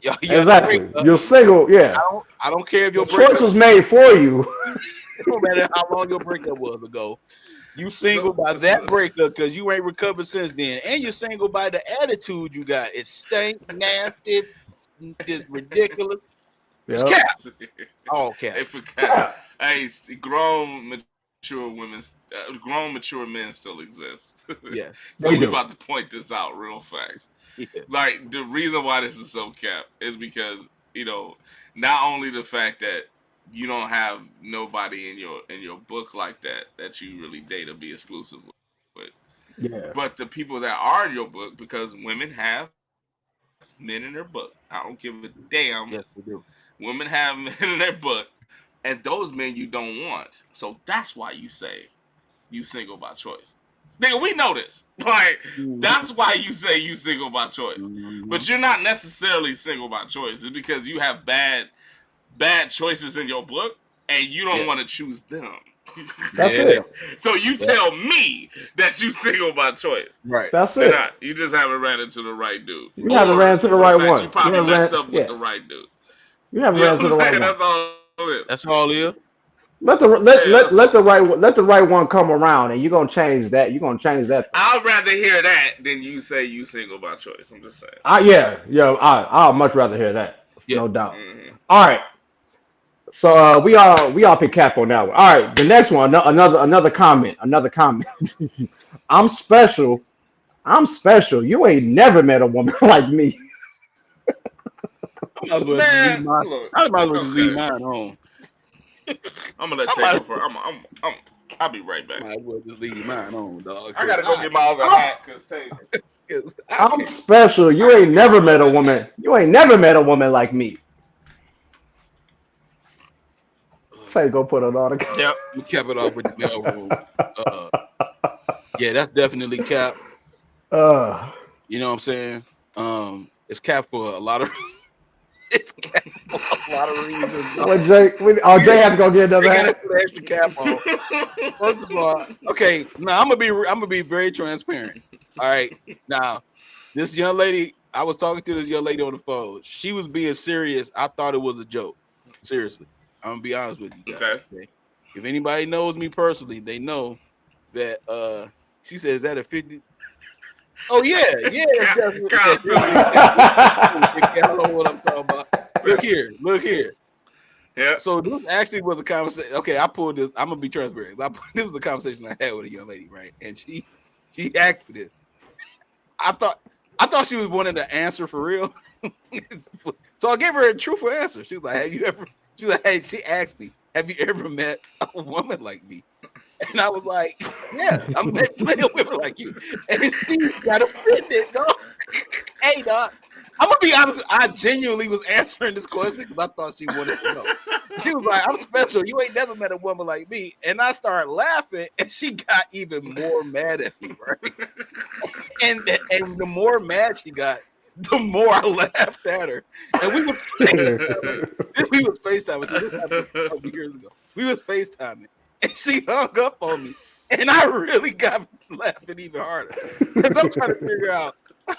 You Exactly. breakup. You're single. Yeah. I don't care if your choice was made for you. No matter how long your breakup was ago. You single by that breakup because you ain't recovered since then, and you're single by the attitude you got. It's stank, nasty, it's ridiculous. It's cap. All cap. They forgot. Hey, grown mature women, grown mature men still exist. Yeah. So we're about to point this out real fast. Yeah. Like the reason why this is so cap is because not only the fact that you don't have nobody in your book like that you really date or be exclusive with. Yeah. But the people that are in your book, because women have men in their book. I don't give a damn. Yes, we do. Women have men in their book, and those men you don't want. So that's why you say you single by choice. Nigga, we know this. Like, that's why you say you single by choice. But you're not necessarily single by choice. It's because you have bad choices in your book, and you don't want to choose them. That's it. So you tell me that you single by choice. Right. That's it. Not. You just haven't ran into the right dude. You haven't ran into the right one. You probably messed up with the right dude. You haven't ran into the right one. That's all it is. That's all it is. Let the right one come around, and you're gonna change that. You're gonna change that. I'd rather hear that than you say you single by choice. I'm just saying. I'll much rather hear that. Yeah. No doubt. Mm-hmm. All right. So we all pick cap on that one. All right. The next one, another comment. I'm special. You ain't never met a woman like me. I might as well just leave mine home. I'm gonna let Tay go for. I'll be right back. Might as well just leave mine home, dog. I gotta go get my other hat because Tay. I'm special. You ain't never met a woman. You ain't never met a woman like me. Say go put it on. Yep, we kept it off with the mailroom. Yeah, that's definitely cap. You know what I'm saying? It's cap for a lot of. It's cap for a lot of reasons. Jay has to go get another hat. Put the extra cap on. First of all, okay. Now I'm gonna be very transparent. All right. Now, this young lady, I was talking to this young lady on the phone. She was being serious. I thought it was a joke. Seriously, I'm gonna be honest with you guys. Okay. If anybody knows me personally, they know that. She says, "Is that a 50?" Oh yeah. I don't know what I'm talking about. Look here. Yeah. So this actually was a conversation. Okay, I pulled this. I'm gonna be transparent. This was a conversation I had with a young lady, right? And she asked me this. I thought she was wanting to answer for real. So I gave her a truthful answer. She was like, "Have you ever?" She was like, "Hey," she asked me, "Have you ever met a woman like me?" And I was like, "Yeah, I met plenty of women like you." And she got offended, dog. Hey, dog. I'm gonna be honest. I genuinely was answering this question because I thought she wanted to know. She was like, "I'm special. You ain't never met a woman like me." And I started laughing, and she got even more mad at me, right? And the more mad she got, the more I laughed at her. And we was FaceTiming. So this happened a couple years ago. We was FaceTiming, and she hung up on me, and I really got laughing even harder because I'm trying to figure out.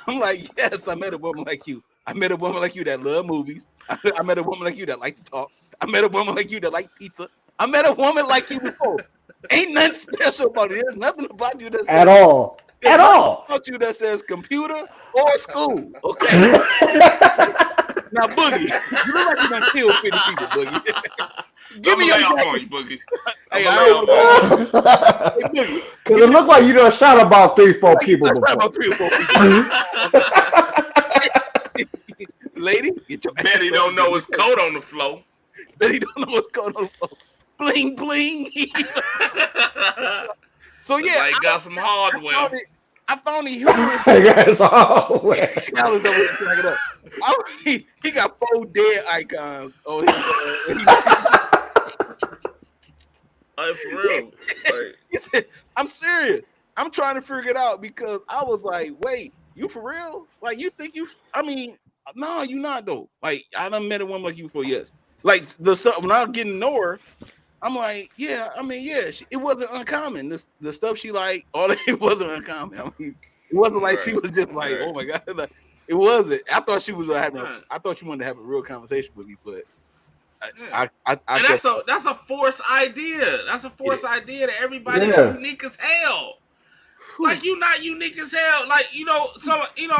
I'm like, yes, I met a woman like you. I met a woman like you that love movies. I met a woman like you that like to talk. I met a woman like you that like pizza. I met a woman like you before. Ain't nothing special about it. There's nothing about you that says, at all. About you that says computer or school. Okay. Now, Boogie, you look like you're gonna kill 50 people, Boogie. Give me your on you, Boogie. Hey, I don't know. Because it looked like you done shot about 3-4 people before. Shot about 3 or 4 people. Lady, get your Betty don't know his coat on the floor. Betty don't know what's going on the floor. Bling, bling. So, yeah. Like got some hardware. I found it humorous. I got some hardware. He got 4 dead icons on his. Like, for real. Like, he said, "I'm serious. I'm trying to figure it out because I was like, wait, you for real? Like, you think you? I mean, no, you not though. Like, I done met a woman like you before. Yes. Like the stuff when I was getting to know her, I'm like, yeah, I mean, yeah, it wasn't uncommon. The stuff she like, all it wasn't uncommon. I mean, it wasn't like she was just like, oh my god, like, it wasn't. I thought she was having. I thought you wanted to have a real conversation with me, but I and guess that's a forced idea. That's a forced idea that everybody is unique as hell. Like you not unique as hell. Like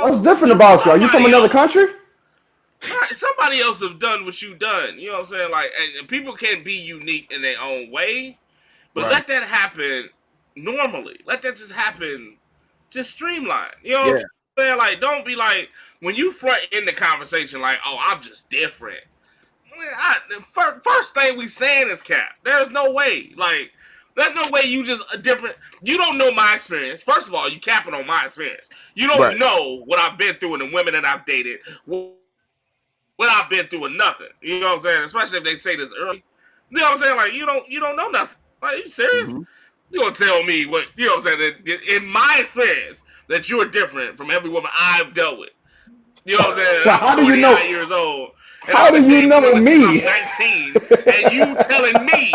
What's different about you? Are you from another country? Somebody else have done what you done. You know what I'm saying? Like, and people can be unique in their own way, but let that happen normally. Let that just happen, just streamline. You know what I'm saying? Like, don't be like when you front in the conversation like, oh, I'm just different. First thing we saying is cap. There's no way. Like, there's no way you just a different. You don't know my experience. First of all, you capping on my experience. You don't know what I've been through and the women that I've dated. What I've been through or nothing. You know what I'm saying? Especially if they say this early. You know what I'm saying? Like, you don't know nothing. Like, are you serious? Mm-hmm. You gonna tell me what, you know what I'm saying, that in my experience, that you're different from every woman I've dealt with. You know what I'm saying? So how do you know? Years old. How do you know me? I'm 19, and you telling me,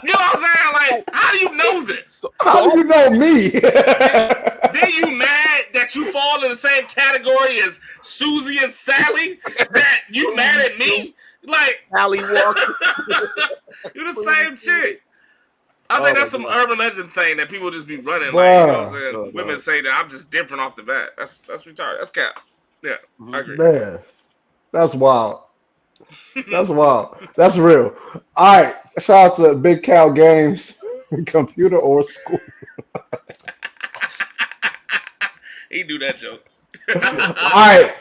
you know what I'm saying? Like, how do you know this? How do you know me? Then you mad that you fall in the same category as Susie and Sally? That you mad at me? Like, Sally Walker. You the same chick. I think that's some urban legend thing that people just be running. Like, you know what I'm saying? Women say that I'm just different off the bat. That's retarded. That's cap. Yeah, I agree. Man, that's wild. That's wild. That's real. All right. Shout out to Big Cow Games, computer or school. He do that joke. All right.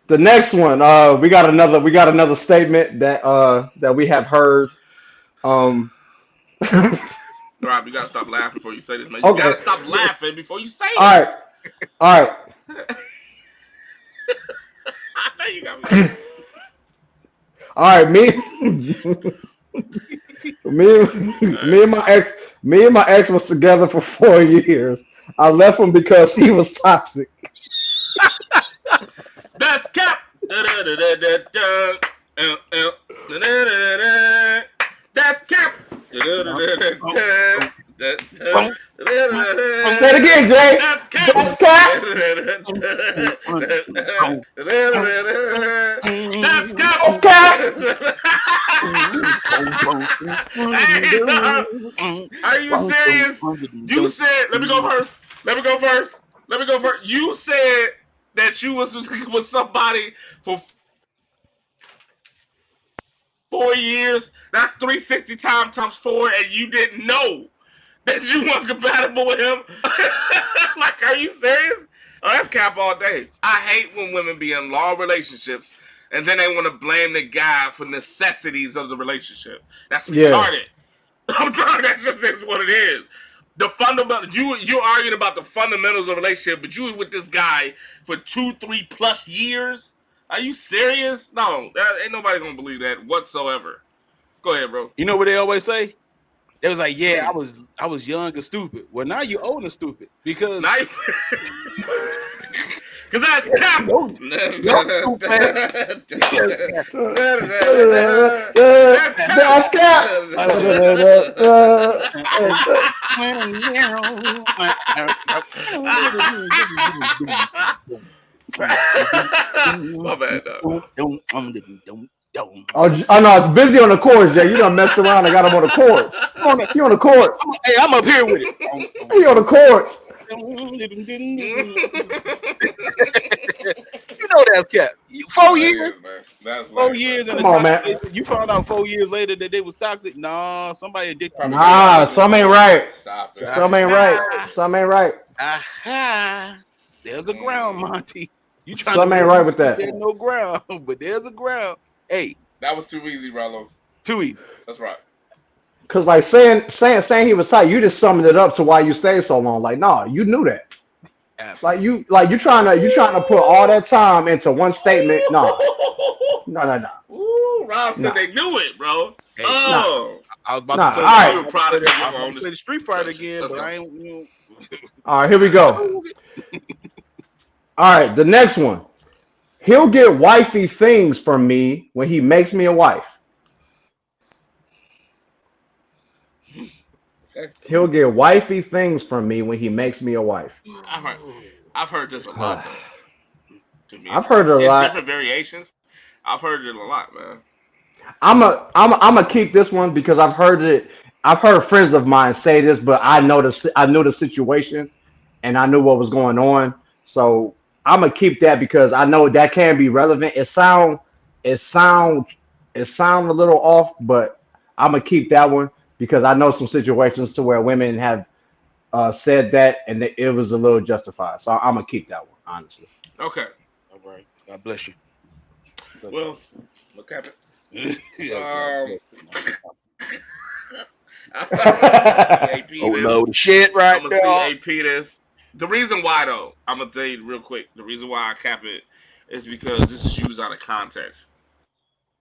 The next one. We got another statement that we have heard. Rob, you gotta stop laughing before you say this, man. You gotta stop laughing before you say it. All right. I know you got me. All right, me and my ex was together for 4 years. I left him because he was toxic. That's cap. That's cap. Say it again, Jay. That's cap. That's cap. That's cap. Are you serious? You said, let me go first. You said that you was with somebody for 4 years. That's 360 times 4, and you didn't know that you weren't compatible with him. Like, are you serious? Oh, that's cap all day. I hate when women be in long relationships and then they want to blame the guy for necessities of the relationship. That's retarded. I'm sorry, that just is what it is. The fundamental, you're arguing about the fundamentals of a relationship, but you were with this guy for 2-3+ years. Are you serious? No, ain't nobody gonna believe that whatsoever. Go ahead, bro. You know what they always say? They was like, yeah, I was young and stupid. Well, now you're old and stupid because that's cap. That's cap. My bad, Oh no, busy on the chords, Jay. You done messed around and got him on the chords. He on the chords. Hey, I'm up here with it. He on the chords. You know that's cap. 4 years. That's 4 years. Come on, man. You found out 4 years later that they was toxic. Nah, somebody addicted. Nah, some ain't right. Stop it. Some ain't right. Some ain't right. Aha. There's a ground, Monty. You trying Some ain't right with that. There's no ground, but there's a ground. Hey, that was too easy, Rollo. Too easy. That's right. Cause like saying he was tight, you just summed it up to why you stayed so long. Like, no, you knew that. Absolutely. Like you trying to put all that time into one statement. No. Ooh, Rob said they knew it, bro. Hey, oh, I was about to play. All right. Product of I was play the Street Fighter again, but I ain't. You know. All right, here we go. All right, the next one. He'll get wifey things from me when he makes me a wife. He'll get wifey things from me when he makes me a wife. I've heard this a lot though. To me, I've heard it a in lot. different variations. I've heard it a lot, man. I'm a keep this one because I've heard it. I've heard friends of mine say this, but I knew the situation, and I knew what was going on. So I'm gonna keep that because I know that can be relevant. It sound, it sound a little off, but I'm gonna keep that one because I know some situations to where women have said that, and it was a little justified. So I'm gonna keep that one, honestly. Okay. All right. God bless you. Well, look at it. I'm gonna see AP Oh this. no, the shit right I'm gonna there. see AP this. The reason why though, I'm gonna tell you real quick. The reason why I cap it is because this is used out of context.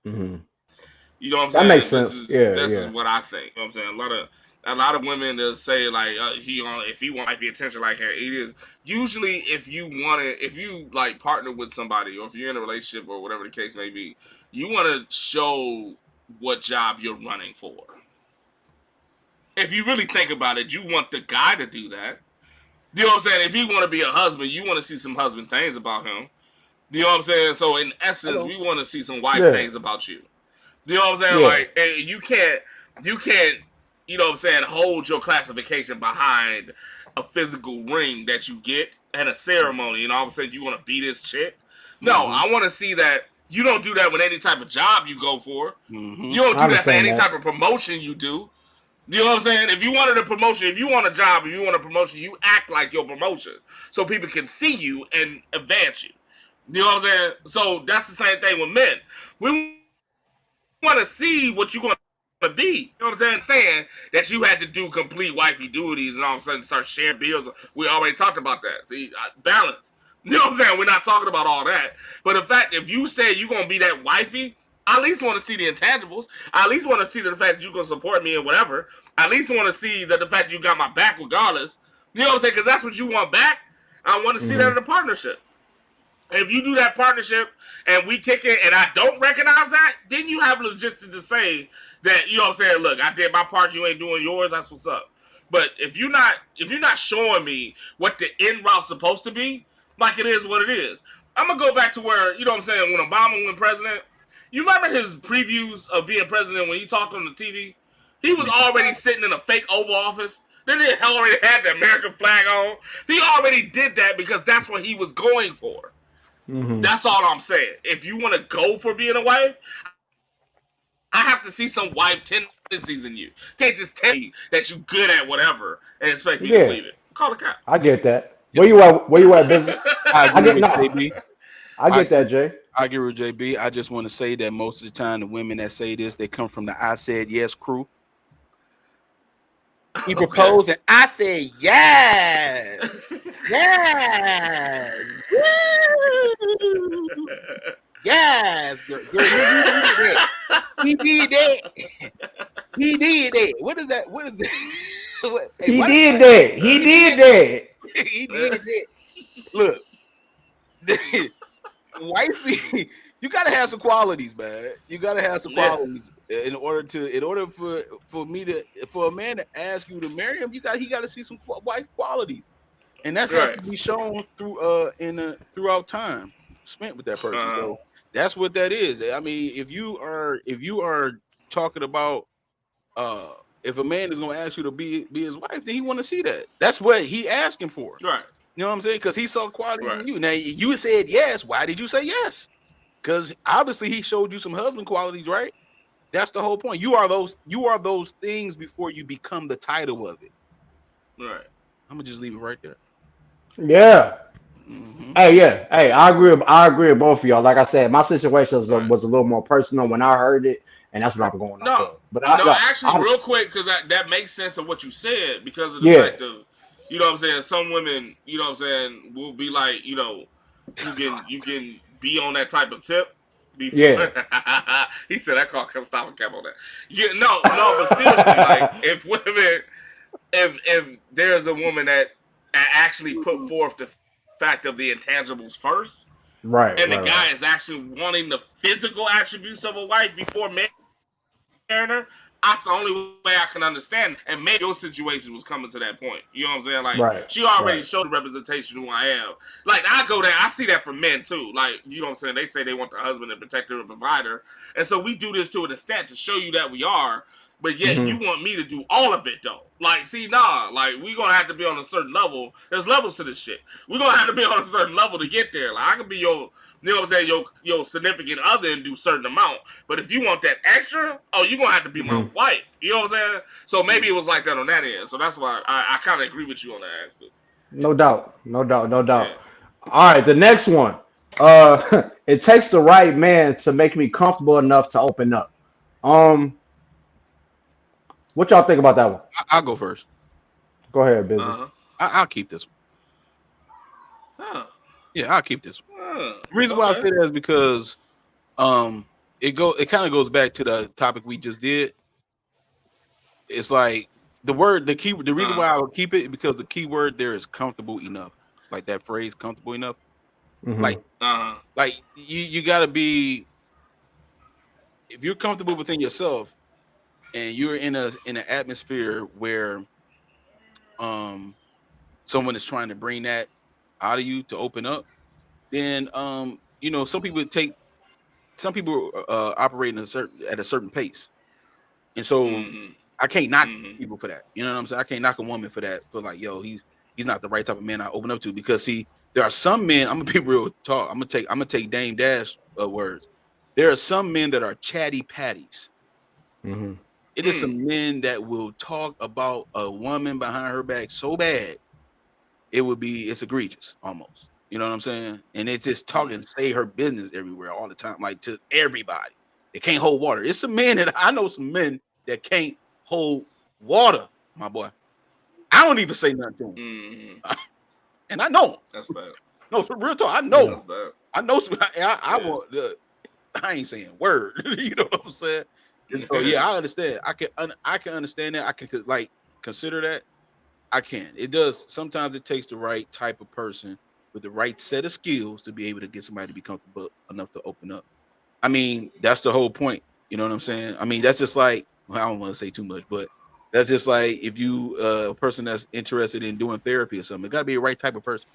Mhm. You know what I'm That saying? makes sense. Yeah, This is yeah. what I think. You know what I'm saying? A lot of women they'll say like if he want wifey attention like her, it is usually if you like partner with somebody or if you're in a relationship or whatever the case may be, you want to show what job you're running for. If you really think about it, you want the guy to do that. You know what I'm saying? If he want to be a husband, you want to see some husband things about him. You know what I'm saying? So in essence, we want to see some wife Yeah, things about you. You know what I'm saying? yeah. Like, and you can't, you know what I'm saying, hold your classification behind a physical ring that you get at a ceremony, and all of a sudden you want to be this chick. No, I want to see that you don't do that with any type of job you go for. You don't I do that for understand any that. type of promotion you do. You know what I'm saying? If you wanted a promotion, if you want a job, if you want a promotion, you act like your promotion so people can see you and advance you. You know what I'm saying? So that's the same thing with men. We want to see what you're going to be. You know what I'm saying? Saying that you had to do complete wifey duties and all of a sudden start sharing bills. We already talked about that. See, balance. You know what I'm saying? We're not talking about all that. But in fact, if you say you're going to be that wifey, I at least want to see the intangibles. I at least want to see the fact that you're going to support me and whatever. I at least want to see that the fact that you got my back regardless. You know what I'm saying? Because that's what you want back. I want to see that Hmm. in a partnership. If you do that partnership and we kick it and I don't recognize that, then you have logistics to say that, you know what I'm saying, look, I did my part, you ain't doing yours, that's what's up. But if you're not showing me what the end route's supposed to be, like it is what it is. I'm gonna go back to where, you know what I'm saying, when Obama went president, you remember his previews of being president when he talked on the TV? He was already sitting in a fake Oval Office. Then they already had the American flag on. He already did that because that's what he was going for. Hmm. That's all I'm saying. If you want to go for being a wife, I have to see some wife tendencies in you. Can't just tell me that you good at whatever and expect me to Yeah, believe it. Call it cap. I get that. Where you at? Where you at, busy? I I agree get with no. JB. I I get that, Jay. I agree with JB. I just want to say that most of the time the women that say this, they come from the I said yes crew. He Okay. proposed and I said yes. Yes. Woo! Yes, girl. Girl, he did that. He did that. He did that. What is that? What is that? Hey, He what? did that. He He did did that. that. He did that. Look, wifey, you gotta have some qualities, man. You gotta have some Yeah. qualities in order for me to for a man to ask you to marry him. He got to see some wife qualities, and that has Right. to be shown throughout time spent with that person. Uh, So that's what that is. I mean, if you are talking about uh if a man is gonna ask you to be his wife, then he want to see that. That's what he asking for. right. You know what I'm saying? Because he saw qualities Right. in you. Now you said yes. Why did you say yes? Because obviously he showed you some husband qualities, right? That's the whole point. You are those things before you become the title of it. Right. I'm gonna just leave it right there. Yeah. Mm-hmm. Hey, yeah. Hey, I agree. I agree with both of y'all. Like I said, my situation Right. was a little more personal when I heard it, and that's what I'm going off No, of. But no, actually, I real quick, because that makes sense of what you said because of the yeah, fact of, you know what I'm saying, some women, you know what I'm saying, will be like, you know, you can be on that type of tip before. yeah. He said, I can't stop and cap on that. Yeah, no, but seriously, like, if women, if there's a woman that actually put forth the fact of the intangibles first, Right, and the right, right. guy is actually wanting the physical attributes of a wife before marriage, her, that's the only way I can understand. And maybe your situation was coming to that point. You know what I'm saying? Like, Right. she already showed the representation who I am. Like, I go there, I see that from men too. Like, you know what I'm saying? They say they want the husband and protector and provider. And so we do this to an extent to show you that we are. But yet you want me to do all of it though. Like, see, nah, like we gonna have to be on a certain level. There's levels to this shit. We're gonna have to be on a certain level to get there. Like, I can be your, you know what I'm saying, your significant other and do certain amount. But if you want that extra, oh, you're gonna have to be my wife. You know what I'm saying? So maybe it was like that on that end. So that's why I kind of agree with you on that aspect. No doubt. No doubt. No doubt. Yeah. All right, the next one. It takes the right man to make me comfortable enough to open up. What y'all think about that one? I'll go first. Go ahead, Busy. I'll keep this one. Huh. Yeah, I'll keep this one. The reason why I say that is because it kind of goes back to the topic we just did. It's like the reason why I would keep it because the key word there is comfortable enough. Like that phrase, comfortable enough. Like you gotta be, if you're comfortable within yourself and you're in an atmosphere where someone is trying to bring that out of you to open up, then you know, some people operate at a certain pace. And so I can't knock people for that. You know what I'm saying? I can't knock a woman for that. For like, yo, he's not the right type of man I open up to. Because see, there are some men, I'm gonna be real talk. I'm gonna take Dame Dash words. There are some men that are chatty patties. It is some men that will talk about a woman behind her back so bad, it's egregious almost. You know what I'm saying? And it's just talking, say her business everywhere all the time, like to everybody. They can't hold water. It's some men that I know, some men that can't hold water, my boy. I don't even say nothing to him. And I know him. That's bad. No, for real talk, I know him. That's bad. I know some. I ain't saying word. You know what I'm saying? And so yeah, I understand. I can understand that. I can like consider that. I can. It does. Sometimes it takes the right type of person with the right set of skills to be able to get somebody to be comfortable enough to open up. I mean, that's the whole point. You know what I'm saying? I mean, that's just like, well, I don't want to say too much, but that's just like if you a person that's interested in doing therapy or something, it got to be the right type of person.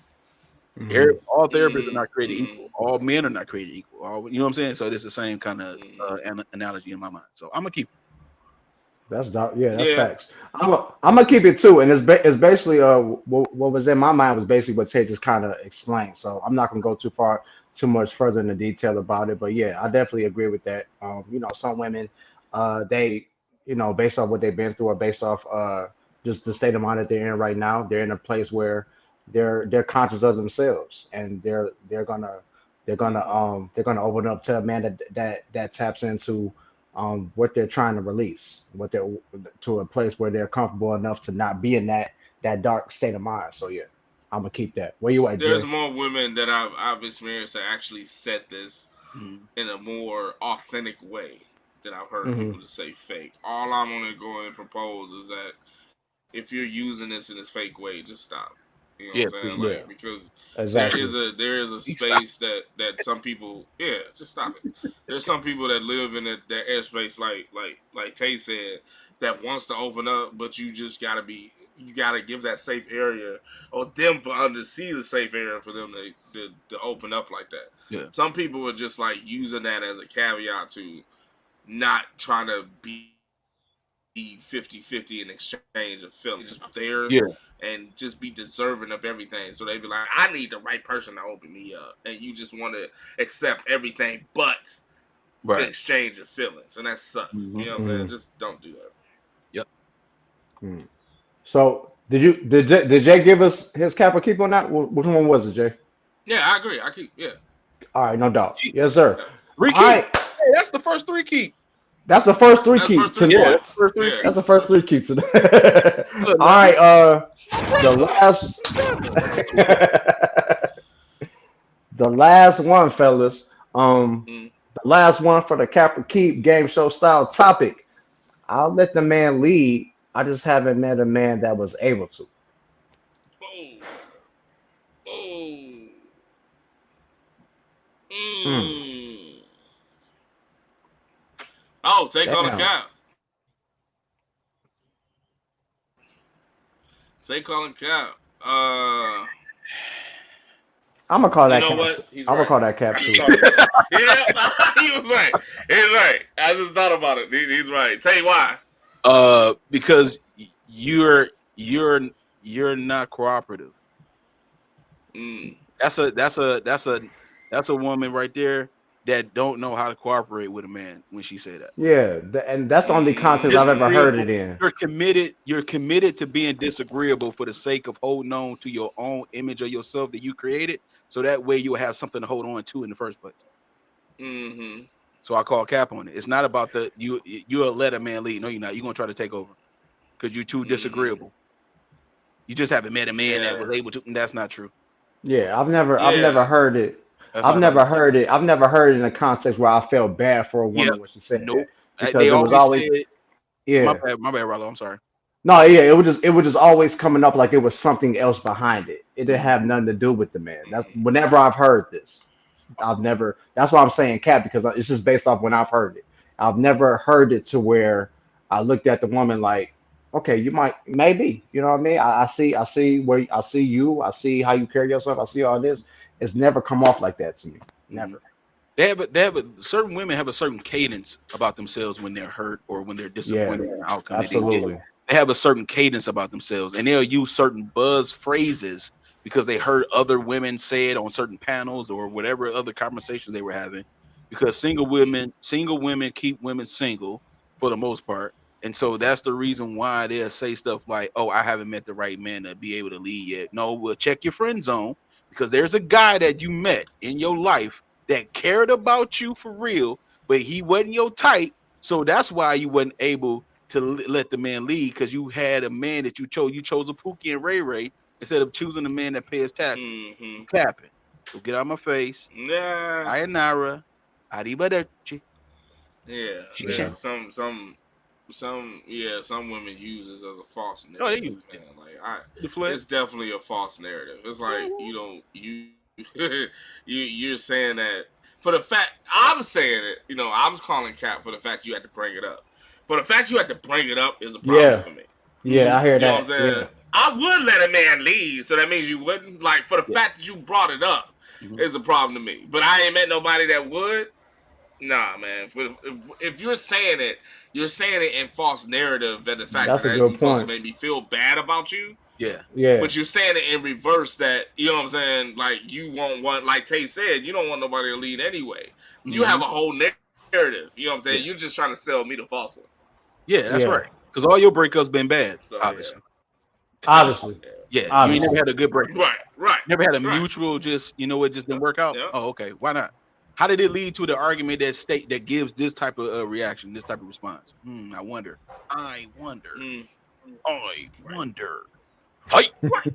All therapists are not created equal. All men are not created equal. You know what I'm saying? So it's the same kind of analogy in my mind. So I'm gonna keep it. That's facts. I'm gonna keep it too, and it's basically what was in my mind was basically what Tate just kind of explained. So I'm not gonna go too much further into detail about it, but yeah, I definitely agree with that. You know, some women, they, you know, based off what they've been through or based off just the state of mind that they're in right now, they're in a place where they're conscious of themselves, and they're gonna open up to a man that taps into what they're trying to release, to a place where they're comfortable enough to not be in that dark state of mind. So yeah, I'm gonna keep that. Where you at? There's Jay? more women that I've experienced that actually said this in a more authentic way than I've heard people to say fake. All I'm gonna go and propose is that if you're using this in this fake way, just stop. You know what I'm saying? Like, because there is a space that some people, just stop it. There's some people that live in that airspace, like Tay said, that wants to open up, but you just gotta give that safe area, or them to see the safe area for them to open up like that. Yeah. Some people are just like using that as a caveat to not trying to be 50-50 in exchange of feelings, just theirs, and just be deserving of everything. So they be like, I need the right person to open me up, and you just want to accept everything but the exchange of feelings, and that sucks. You know what I'm saying? Just don't do that. Yep. So did Jay give us his cap or keep on that? Which one was it, Jay? Yeah, I agree. All right, no doubt. Yes, sir. Three keep. All right. Hey, that's the first three keep. That's the first three keeps tonight. That's the first three keeps tonight. All right, the last one, fellas. The last one for the cap or keep game show style topic. I'll let the man lead. I just haven't met a man that was able to. Oh, take on the cap. Say calling cap. I'm gonna call You that know cap. what? He's I'm gonna right. call that cap I just too. thought about it. Yeah, he was right. He's right. I just thought about it. He's right. Tell you why. Because you're not cooperative. Mm. That's a woman right there that don't know how to cooperate with a man when she say that. Yeah, and that's the only context I've ever heard it in. You're committed to being disagreeable for the sake of holding on to your own image of yourself that you created, so that way you will have something to hold on to in the first place. Mm-hmm. So I call cap on it. It's not about you'll let a man lead. No, you're not. You're gonna try to take over because you're too disagreeable. You just haven't met a man that was able to. And that's not true. Yeah, I've never heard it. That's I've not never how- heard it. I've never heard it in a context where I felt bad for a woman when she said Nope. that, because They it was always always say, my yeah. bad, Rollo. I'm sorry. No, yeah, it was just always coming up like it was something else behind it. It didn't have nothing to do with the man. That's whenever I've heard this. I've never. That's why I'm saying cat, because it's just based off when I've heard it. I've never heard it to where I looked at the woman like, okay, you might, maybe, you know what I mean? I see you, I see how you carry yourself, I see all this. It's never come off like that to me. Never. Certain women have a certain cadence about themselves when they're hurt or when they're disappointed in the outcome that they Absolutely. get. They have a certain cadence about themselves, and they'll use certain buzz phrases because they heard other women say it on certain panels or whatever other conversations they were having. Because single women keep women single for the most part, and so that's the reason why they'll say stuff like, "Oh, I haven't met the right man to be able to lead yet." No, we'll check your friend zone, because there's a guy that you met in your life that cared about you for real, but he wasn't your type. So that's why you wasn't able to let the man lead, because you had a man that you chose. You chose a Pookie and Ray Ray instead of choosing a man that pays taxes. Mm-hmm. Capping. So get out of my face. Yeah. Sayonara. Arrivederci. Yeah. Yeah. Some women use this as a false narrative. Oh, they use man. it. Like it's definitely a false narrative. It's like you're saying that for the fact I'm saying it, I'm calling cap for the fact you had to bring it up. For the fact you had to bring it up is a problem for me. Yeah, I hear You that. know what I'm saying? Yeah. I would let a man leave, so that means you wouldn't. Like, for the fact that you brought it up is a problem to me. But I ain't met nobody that would. Nah, man. If you're saying it in false narrative, and the fact That's a that good you're supposed to point. make me feel bad about you. Yeah. Yeah. But you're saying it in reverse, that, you know what I'm saying? Like, you won't want, like Tay said, you don't want nobody to lead anyway. You have a whole narrative. You know what I'm saying? You're just trying to sell me the false one. Yeah, that's right. Because all your breakups been bad, So, obviously. Obviously. Yeah, Obviously. you ain't never had a good break. Right. Never had a mutual, just, it just didn't work out. Yeah. Oh, okay. Why not? How did it lead to the argument that gives this type of reaction, this type of response? I wonder. I wonder. Fight. That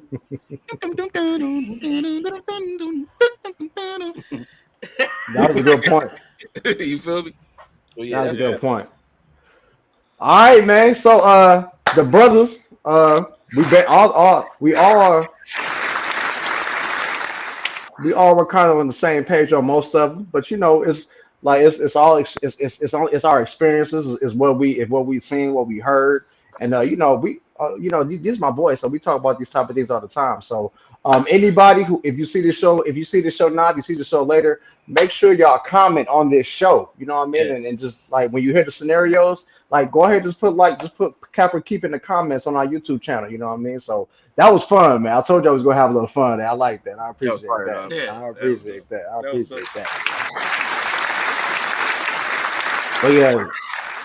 was a good point. You feel me? So, yeah, That was a good point. All right, man. So the brothers, we all were kind of on the same page on most of them, but it's like it's our experiences, is what we seen, what we heard, and this is my boy, so we talk about these type of things all the time. So anybody who, if you see this show now, if you see the show later, make sure y'all comment on this show. You know what I mean? Yeah. And just like when you hear the scenarios, like go ahead, just put Capper Keep in the comments on our YouTube channel. You know what I mean? So that was fun, man. I told you I was gonna have a little fun. I like that. I appreciate that. Yeah, I appreciate that. But yeah,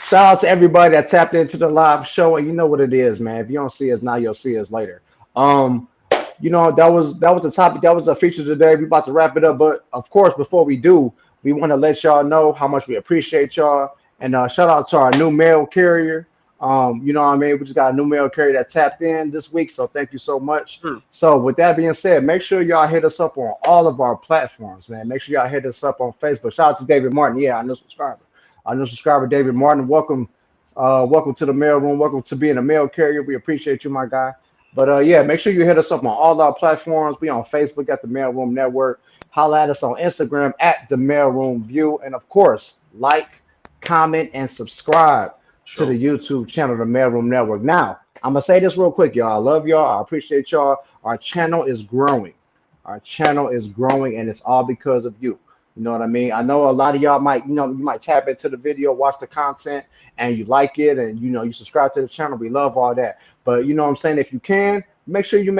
shout out to everybody that tapped into the live show, and you know what it is, man. If you don't see us now, you'll see us later. That was the topic. That was the feature today. We about to wrap it up, but of course, before we do, we want to let y'all know how much we appreciate y'all, and shout out to our new mail carrier. You know what I mean? We just got a new mail carrier that tapped in this week, so thank you so much. Sure. So with that being said, make sure y'all hit us up on all of our platforms, man. Make sure y'all hit us up on Facebook. Shout out to David Martin. Yeah, our new subscriber, David Martin. Welcome to the mail room. Welcome to being a mail carrier. We appreciate you, my guy. But yeah, make sure you hit us up on all our platforms. We on Facebook at the Mailroom Network. Holla at us on Instagram at the Mailroom View, and of course, like, comment, and subscribe. to the YouTube channel, the Mailroom Network. Now, I'm gonna say this real quick, y'all. I love y'all. I appreciate y'all. Our channel is growing. Our channel is growing, and it's all because of you. You know what I mean? I know a lot of y'all might, you might tap into the video, watch the content, and you like it, and you subscribe to the channel. We love all that. But you know what I'm saying? If you can, make sure you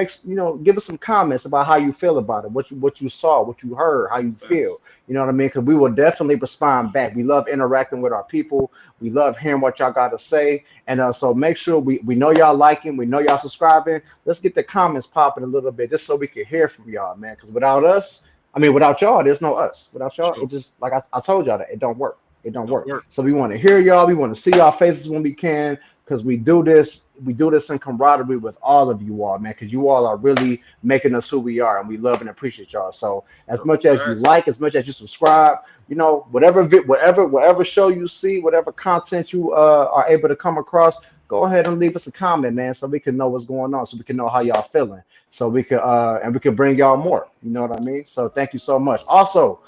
give us some comments about how you feel about it, what you saw, what you heard, how you feel. You know what I mean? Because we will definitely respond back. We love interacting with our people. We love hearing what y'all got to say. And so make sure we know y'all liking, we know y'all subscribing. Let's get the comments popping a little bit just so we can hear from y'all, man. Because without us, without y'all, there's no us. Without y'all, it just, like I told y'all, that it don't work. It don't work. So we want to hear y'all. We want to see y'all faces when we can, because we do this in camaraderie with all of you all, man, because you all are really making us who we are, and we love and appreciate y'all. So as much as you like, as much as you subscribe, whatever show you see, whatever content you are able to come across, go ahead and leave us a comment, man, so we can know what's going on, so we can know how y'all feeling, so we can and we can bring y'all more. You know what I mean? So thank you so much. Also,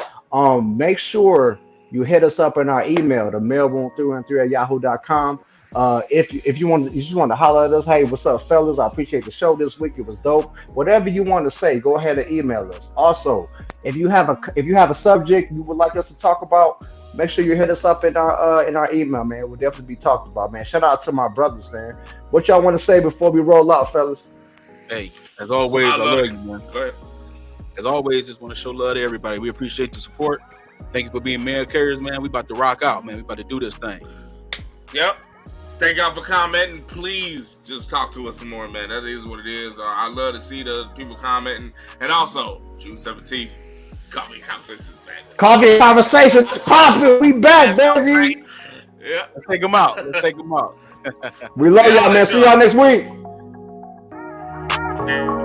make sure you hit us up in our email, the mailroom313@yahoo.com. If you just want to holler at us, hey, what's up, fellas? I appreciate the show this week. It was dope. Whatever you want to say, go ahead and email us. Also, if you have a subject you would like us to talk about, make sure you hit us up in our email, man. We'll definitely be talked about, man. Shout out to my brothers, man. What y'all want to say before we roll out, fellas? Hey, as always, I love you, man. Go ahead. As always, just want to show love to everybody. We appreciate the support. Thank you for being mail carriers, man. We about to rock out, man. We about to do this thing. Yep. Thank y'all for commenting. Please just talk to us some more, man. That is what it is. I love to see the people commenting. And also, June 17th, Coffee Conversations back. Coffee Conversations popping. We back, baby. Yeah. Let's take them out. We love y'all, man. See y'all next week. Yeah.